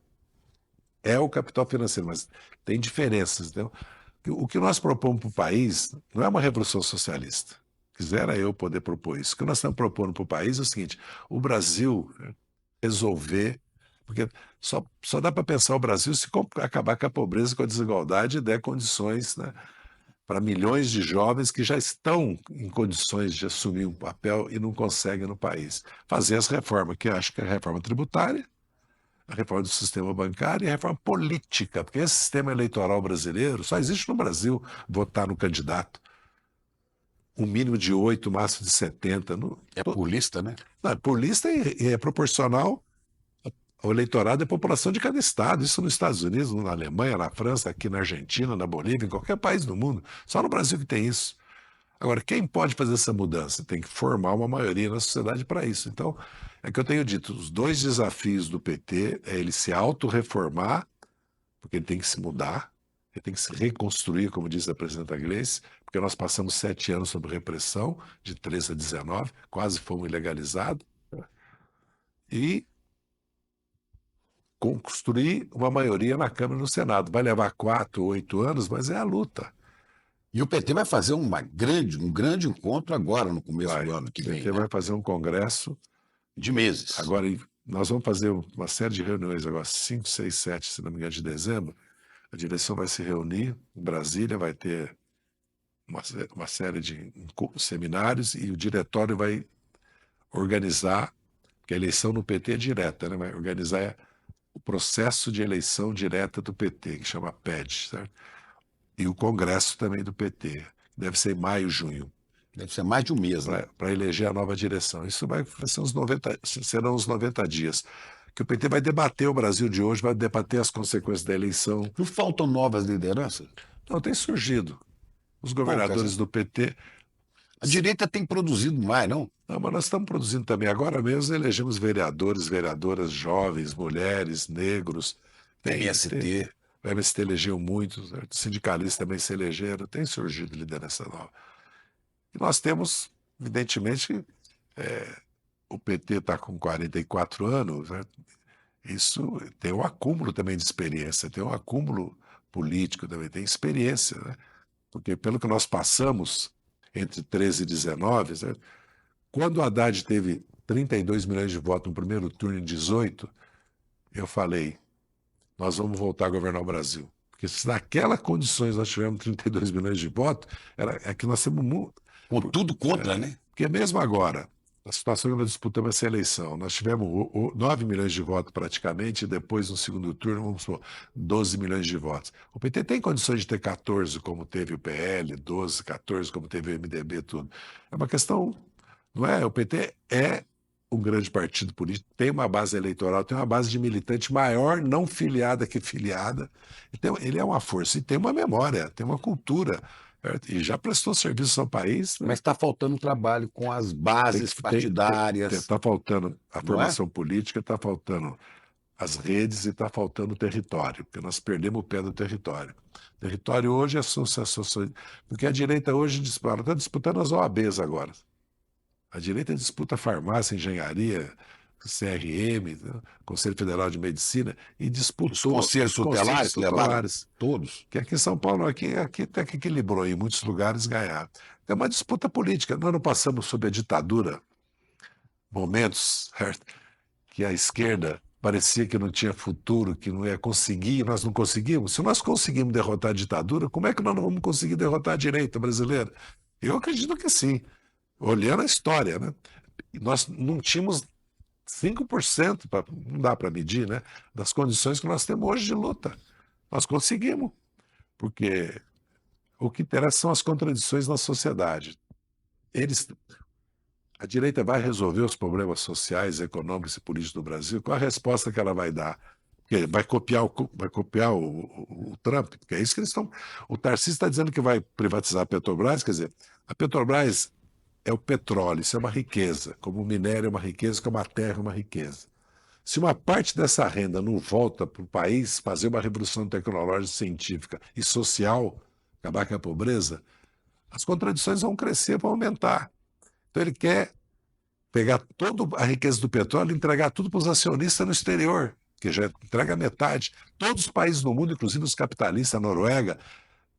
Speaker 1: é o capital financeiro, mas tem diferenças, entendeu? O que nós propomos para o país não é uma revolução socialista. Quisera eu poder propor isso. O que nós estamos propondo para o país é o seguinte: o Brasil resolver, porque só dá para pensar o Brasil se acabar com a pobreza, com a desigualdade e der condições, né, para milhões de jovens que já estão em condições de assumir um papel e não conseguem no país. Fazer as reformas, que eu acho que é a reforma tributária, a reforma do sistema bancário e a reforma política, porque esse sistema eleitoral brasileiro só existe no Brasil votar no candidato. Um mínimo de 8, máximo de 70.
Speaker 2: É por lista, né?
Speaker 1: Não, por lista é proporcional ao eleitorado e à população de cada estado. Isso nos Estados Unidos, na Alemanha, na França, aqui na Argentina, na Bolívia, em qualquer país do mundo. Só no Brasil que tem isso. Agora, quem pode fazer essa mudança? Tem que formar uma maioria na sociedade para isso. Então, é que eu tenho dito, os dois desafios do PT é ele se autorreformar, porque ele tem que se mudar, ele tem que se reconstruir, como diz a presidenta Gleice, porque nós passamos 7 anos sob repressão, de 13 a 19, quase fomos ilegalizados, e construir uma maioria na Câmara e no Senado. Vai levar 4, 8 anos, mas é a luta.
Speaker 2: E o PT vai fazer um grande encontro agora, no começo do ano que
Speaker 1: O
Speaker 2: vem,
Speaker 1: PT
Speaker 2: né?
Speaker 1: vai fazer um congresso.
Speaker 2: De meses.
Speaker 1: Agora, nós vamos fazer uma série de reuniões agora, 5, 6, 7, se não me engano, de dezembro. A direção vai se reunir em Brasília, vai ter uma série de seminários e o diretório vai organizar, porque a eleição no PT é direta, né? Vai organizar o processo de eleição direta do PT, que chama PED, certo? E o congresso também do PT, deve ser em maio, junho,
Speaker 2: Deve ser mais de um mês, né?
Speaker 1: para eleger a nova direção. Isso vai ser uns 90, serão uns 90 dias. Que o PT vai debater o Brasil de hoje, vai debater as consequências da eleição.
Speaker 2: Não faltam novas lideranças?
Speaker 1: Não, tem surgido. Os
Speaker 2: Poucas,
Speaker 1: governadores
Speaker 2: né?
Speaker 1: do PT.
Speaker 2: A direita tem produzido mais, não?
Speaker 1: Não, mas nós estamos produzindo também. Agora mesmo elegemos vereadores, vereadoras jovens, mulheres, negros.
Speaker 2: MST.
Speaker 1: O MST elegeu muitos, né? Sindicalistas também se elegeram, tem surgido liderança nova. E nós temos, evidentemente, o PT está com 44 anos, né? Isso tem um acúmulo também de experiência, tem um acúmulo político também, tem experiência, né? Porque pelo que nós passamos entre 13 e 19, né? Quando o Haddad teve 32 milhões de votos no primeiro turno em 18, eu falei, nós vamos voltar a governar o Brasil. Porque se naquelas condições nós tivemos 32 milhões de votos, é que nós temos...
Speaker 2: Com tudo contra, né?
Speaker 1: Porque mesmo agora, a situação que nós disputamos essa eleição, nós tivemos 9 milhões de votos praticamente, e depois no segundo turno, vamos supor, 12 milhões de votos. O PT tem condições de ter 14, como teve o PL, 12, 14, como teve o MDB, tudo. É uma questão, não é? O PT é um grande partido político, tem uma base eleitoral, tem uma base de militante maior, não filiada que filiada. Então, ele é uma força e tem uma memória, tem uma cultura, certo? E já prestou serviço ao país, né?
Speaker 2: Mas está faltando trabalho com as bases partidárias,
Speaker 1: Está faltando a
Speaker 2: não é?
Speaker 1: formação política, está faltando as redes e está faltando o território, porque nós perdemos o pé do território. O território hoje é associação, porque a direita hoje está disputando as OABs agora. A direita disputa farmácia, engenharia, CRM, né? Conselho Federal de Medicina, e
Speaker 2: Os
Speaker 1: disputou
Speaker 2: conselhos
Speaker 1: os conselhos
Speaker 2: tutelares que levaram
Speaker 1: tutelares.
Speaker 2: todos.
Speaker 1: Que aqui em São Paulo, aqui até que equilibrou, em muitos lugares ganharam. É uma disputa política. Nós não passamos sob a ditadura momentos, certo? Que a esquerda parecia que não tinha futuro, que não ia conseguir, e nós não conseguimos. Se nós conseguimos derrotar a ditadura, como é que nós não vamos conseguir derrotar a direita brasileira? Eu acredito que sim, olhando a história, né? E nós não tínhamos 5%, não dá para medir, né? Das condições que nós temos hoje de luta. Nós conseguimos, porque o que interessa são as contradições na sociedade. A direita vai resolver os problemas sociais, econômicos e políticos do Brasil? Qual a resposta que ela vai dar? Porque vai copiar o Trump? Porque é isso que eles estão... O Tarcísio está dizendo que vai privatizar a Petrobras, quer dizer, a Petrobras é o petróleo, isso é uma riqueza, como o minério é uma riqueza, como a terra é uma riqueza. Se uma parte dessa renda não volta para o país fazer uma revolução tecnológica, científica e social, acabar com a pobreza, as contradições vão crescer, vão aumentar. Então ele quer pegar toda a riqueza do petróleo e entregar tudo para os acionistas no exterior, que já entrega metade. Todos os países do mundo, inclusive os capitalistas, a Noruega,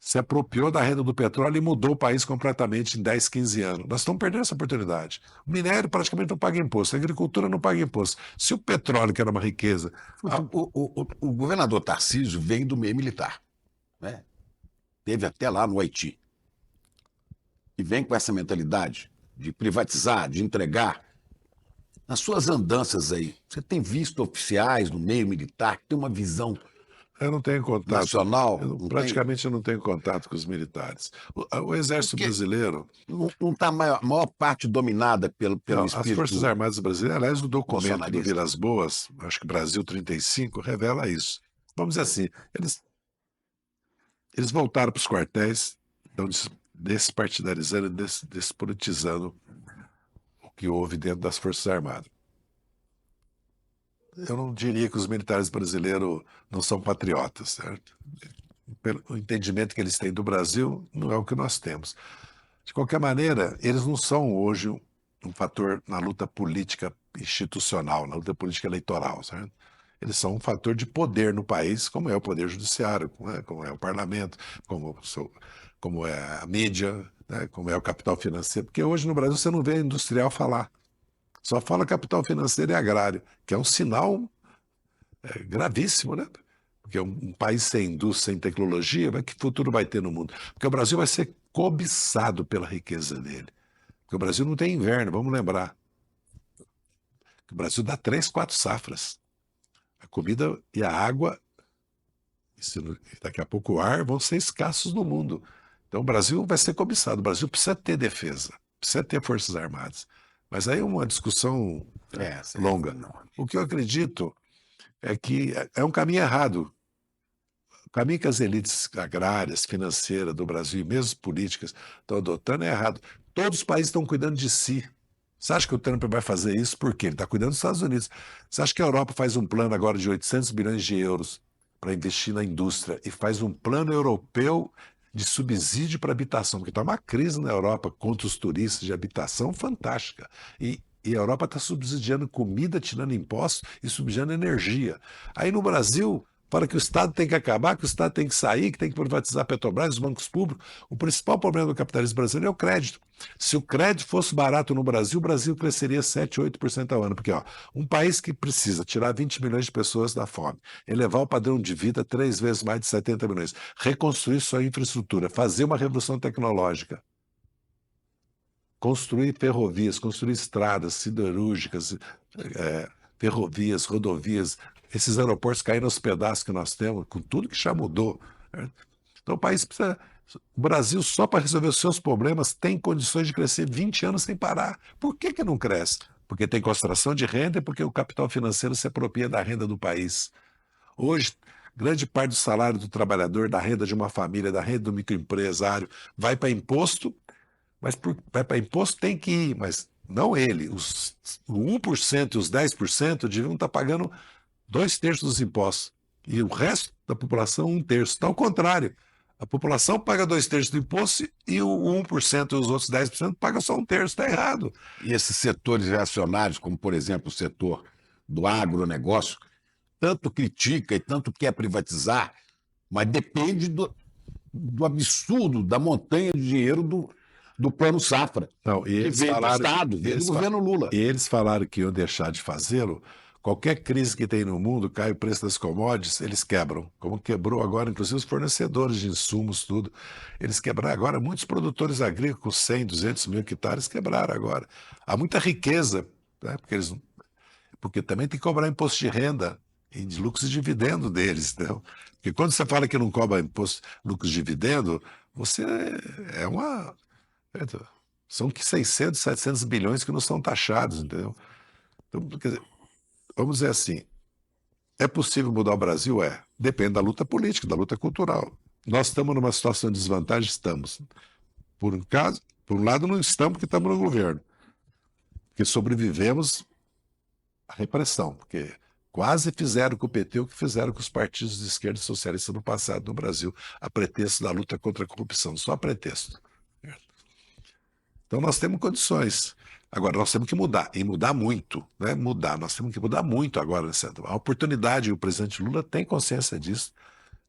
Speaker 1: se apropriou da renda do petróleo e mudou o país completamente em 10, 15 anos. Nós estamos perdendo essa oportunidade. O minério praticamente não paga imposto, a agricultura não paga imposto. Se o petróleo, que era uma riqueza...
Speaker 2: O governador Tarcísio vem do meio militar, né? Teve até lá no Haiti. E vem com essa mentalidade de privatizar, de entregar. Nas suas andanças aí, você tem visto oficiais no meio militar que têm uma visão
Speaker 1: Eu não tenho contato.
Speaker 2: nacional?
Speaker 1: Praticamente eu não tenho contato com os militares. O Exército Brasileiro...
Speaker 2: Não está a maior parte dominada pelo
Speaker 1: Não,
Speaker 2: espírito
Speaker 1: as Forças Armadas Brasileiras, aliás, o documento do
Speaker 2: bolsonarista.
Speaker 1: Vilas Boas, acho que Brasil 35, revela isso. Vamos dizer assim, eles voltaram para os quartéis, estão despartidarizando e despolitizando o que houve dentro das Forças Armadas. Eu não diria que os militares brasileiros não são patriotas, certo? O entendimento que eles têm do Brasil não é o que nós temos. De qualquer maneira, eles não são hoje um fator na luta política institucional, na luta política eleitoral, certo? Eles são um fator de poder no país, como é o poder judiciário, né? Como é o parlamento, como é a mídia, né? Como é o capital financeiro. Porque hoje no Brasil você não vê industrial falar. Só fala capital financeiro e agrário, que é um sinal gravíssimo, né? Porque um país sem indústria, sem tecnologia, que futuro vai ter no mundo? Porque o Brasil vai ser cobiçado pela riqueza dele. Porque o Brasil não tem inverno, vamos lembrar. O Brasil dá 3, 4 safras. comida e a água, daqui a pouco o ar, vão ser escassos no mundo. Então o Brasil vai ser cobiçado. O Brasil precisa ter defesa, precisa ter forças armadas. Mas aí é uma discussão longa. O que eu acredito é que é um caminho errado. O caminho que as elites agrárias, financeiras do Brasil e mesmo políticas estão adotando é errado. Todos os países estão cuidando de si. Você acha que o Trump vai fazer isso? Por quê? Ele está cuidando dos Estados Unidos. Você acha que a Europa faz um plano agora de 800 bilhões de euros para investir na indústria e faz um plano europeu de subsídio para habitação? Porque está uma crise na Europa contra os turistas de habitação fantástica. E a Europa está subsidiando comida, tirando impostos e subsidiando energia. Aí no Brasil, fala que o Estado tem que acabar, que o Estado tem que sair, que tem que privatizar a Petrobras, os bancos públicos. O principal problema do capitalismo brasileiro é o crédito. Se o crédito fosse barato no Brasil, o Brasil cresceria 7, 8% ao ano. Porque um país que precisa tirar 20 milhões de pessoas da fome, elevar o padrão de vida 3 vezes mais de 70 milhões, reconstruir sua infraestrutura, fazer uma revolução tecnológica, construir ferrovias, construir estradas siderúrgicas, ferrovias, rodovias, esses aeroportos caíram aos pedaços que nós temos, com tudo que já mudou. Então o país precisa... O Brasil, só para resolver os seus problemas, tem condições de crescer 20 anos sem parar. Por que não cresce? Porque tem concentração de renda e porque o capital financeiro se apropria da renda do país. Hoje, grande parte do salário do trabalhador, da renda de uma família, da renda do microempresário, vai para imposto, mas vai para imposto tem que ir, mas não ele. O 1% e os 10% deviam estar pagando 2/3 dos impostos. E o resto da população, 1/3. Está ao contrário. A população paga 2/3 do imposto e o 1% e os outros 10% pagam só 1/3. Está errado.
Speaker 2: E esses setores reacionários, como por exemplo o setor do agronegócio, tanto critica e tanto quer privatizar, mas depende do absurdo, da montanha de dinheiro do Plano Safra,
Speaker 1: Não, e
Speaker 2: que
Speaker 1: eles
Speaker 2: veio do
Speaker 1: falaram,
Speaker 2: Estado, veio do governo Lula.
Speaker 1: e eles falaram que iam deixar de fazê-lo. Qualquer crise que tem no mundo, cai o preço das commodities, eles quebram. Como quebrou agora, inclusive os fornecedores de insumos, tudo. Eles quebraram agora. Muitos produtores agrícolas com 100, 200 mil hectares quebraram agora. Há muita riqueza, né? Porque também tem que cobrar imposto de renda e de lucros e dividendo deles. Entendeu? Porque quando você fala que não cobra imposto lucros e dividendo, você é uma... São que 600, 700 bilhões que não são taxados, entendeu? Então, quer dizer, vamos dizer assim, é possível mudar o Brasil? É. Depende da luta política, da luta cultural. Nós estamos numa situação de desvantagem? Estamos. Por um lado não estamos porque estamos no governo. Porque sobrevivemos à repressão, porque quase fizeram com o PT o que fizeram com os partidos de esquerda e socialistas no passado no Brasil, a pretexto da luta contra a corrupção, só a pretexto. Então nós temos condições. Agora, nós temos que mudar, e mudar muito, né? Nós temos que mudar muito agora. A oportunidade, o presidente Lula tem consciência disso,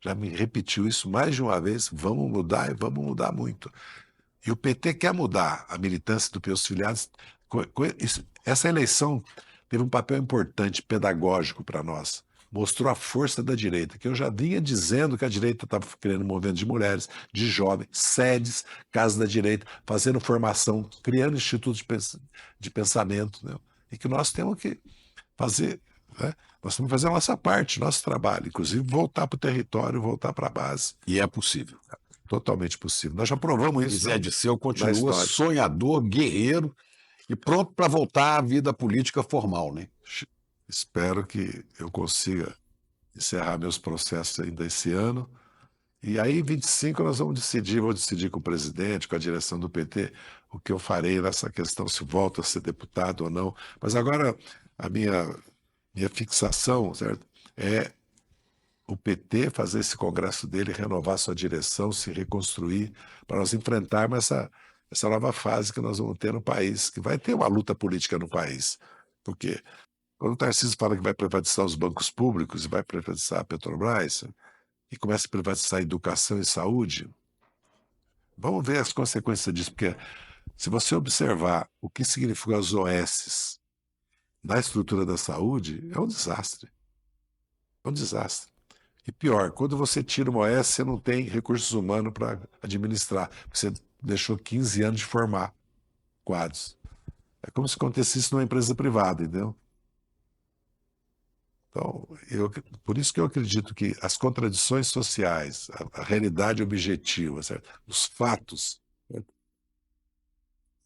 Speaker 1: já me repetiu isso mais de uma vez, vamos mudar e vamos mudar muito. E o PT quer mudar a militância dos seus filiados. Essa eleição teve um papel importante, pedagógico para nós. Mostrou a força da direita, que eu já vinha dizendo que a direita estava criando um movimento de mulheres, de jovens, sedes, casas da direita, fazendo formação, criando institutos de pensamento, né? E que nós temos que fazer, né? Nós temos que fazer a nossa parte, nosso trabalho, inclusive voltar para o território, voltar para a base.
Speaker 2: E é possível.
Speaker 1: Totalmente possível. Nós já provamos isso.
Speaker 2: Zé Dirceu continua sonhador, guerreiro e pronto para voltar à vida política formal, né?
Speaker 1: Espero que eu consiga encerrar meus processos ainda esse ano. E aí, em 25, nós vou decidir com o presidente, com a direção do PT, o que eu farei nessa questão, se volto a ser deputado ou não. Mas agora, a minha fixação, certo, é o PT fazer esse congresso dele, renovar sua direção, se reconstruir, para nós enfrentarmos essa nova fase que nós vamos ter no país, que vai ter uma luta política no país. Porque quando o Tarcísio fala que vai privatizar os bancos públicos e vai privatizar a Petrobras, e começa a privatizar a educação e saúde, vamos ver as consequências disso, porque se você observar o que significam as OSs na estrutura da saúde, é um desastre. É um desastre. E pior, quando você tira uma OS, você não tem recursos humanos para administrar, porque você deixou 15 anos de formar quadros. É como se acontecesse numa empresa privada, entendeu? Então, por isso que eu acredito que as contradições sociais, a realidade objetiva, certo? Os fatos, certo?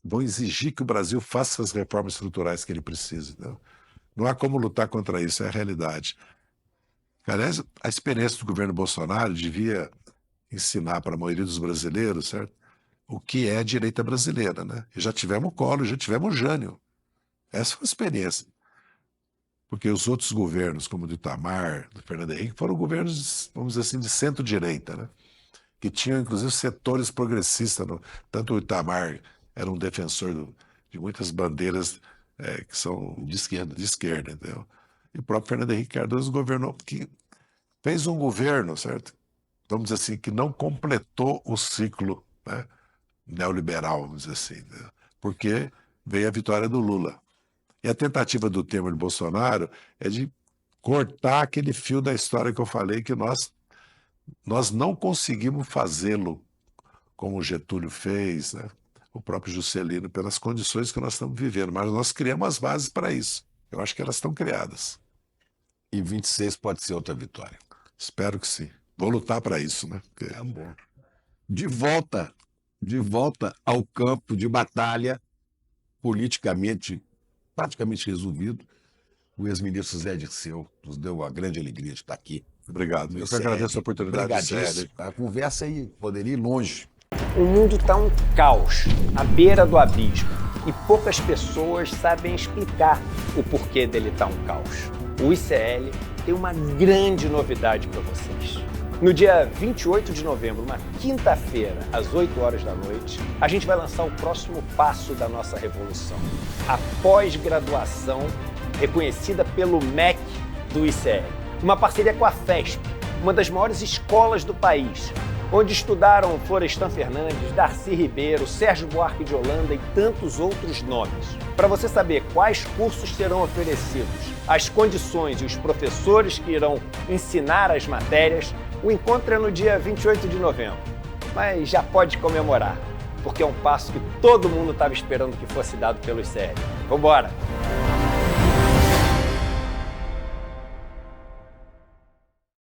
Speaker 1: Vão exigir que o Brasil faça as reformas estruturais que ele precisa. Entendeu? Não há como lutar contra isso, é a realidade. Aliás, a experiência do governo Bolsonaro devia ensinar para a maioria dos brasileiros, certo? O que é a direita brasileira, né? E já tivemos o Collor, já tivemos o Jânio. Essa foi a experiência. Porque os outros governos, como o do Itamar, do Fernando Henrique, foram governos, vamos dizer assim, de centro-direita, né? Que tinham, inclusive, setores progressistas. Tanto o Itamar era um defensor de muitas bandeiras que são de esquerda, entendeu? E o próprio Fernando Henrique Cardoso governou, que fez um governo, certo? Vamos dizer assim, que não completou o ciclo, né, neoliberal, vamos dizer assim, né? Porque veio a vitória do Lula. E a tentativa do Temer e do Bolsonaro é de cortar aquele fio da história que eu falei, que nós não conseguimos fazê-lo como o Getúlio fez, né? O próprio Juscelino, pelas condições que nós estamos vivendo, mas nós criamos as bases para isso. Eu acho que elas estão criadas.
Speaker 2: E 26 pode ser outra vitória.
Speaker 1: Espero que sim. Vou lutar para isso, né? Porque...
Speaker 2: Tá bom. De volta ao campo de batalha, politicamente praticamente resolvido, o ex-ministro Zé Dirceu nos deu a grande alegria de estar aqui.
Speaker 1: Obrigado. Eu que agradeço a oportunidade.
Speaker 2: Obrigadíssimo. A conversa aí poderia ir longe.
Speaker 3: O mundo está um caos, à beira do abismo, e poucas pessoas sabem explicar o porquê dele estar um caos. O ICL tem uma grande novidade para vocês. No dia 28 de novembro, uma quinta-feira, às 8 horas da noite, a gente vai lançar o próximo passo da nossa revolução. A pós-graduação reconhecida pelo MEC do ICL. Uma parceria com a FESP, uma das maiores escolas do país, onde estudaram Florestan Fernandes, Darcy Ribeiro, Sérgio Buarque de Holanda e tantos outros nomes. Para você saber quais cursos serão oferecidos, as condições e os professores que irão ensinar as matérias, o encontro é no dia 28 de novembro. Mas já pode comemorar, porque é um passo que todo mundo estava esperando que fosse dado pelo ICL. Vambora!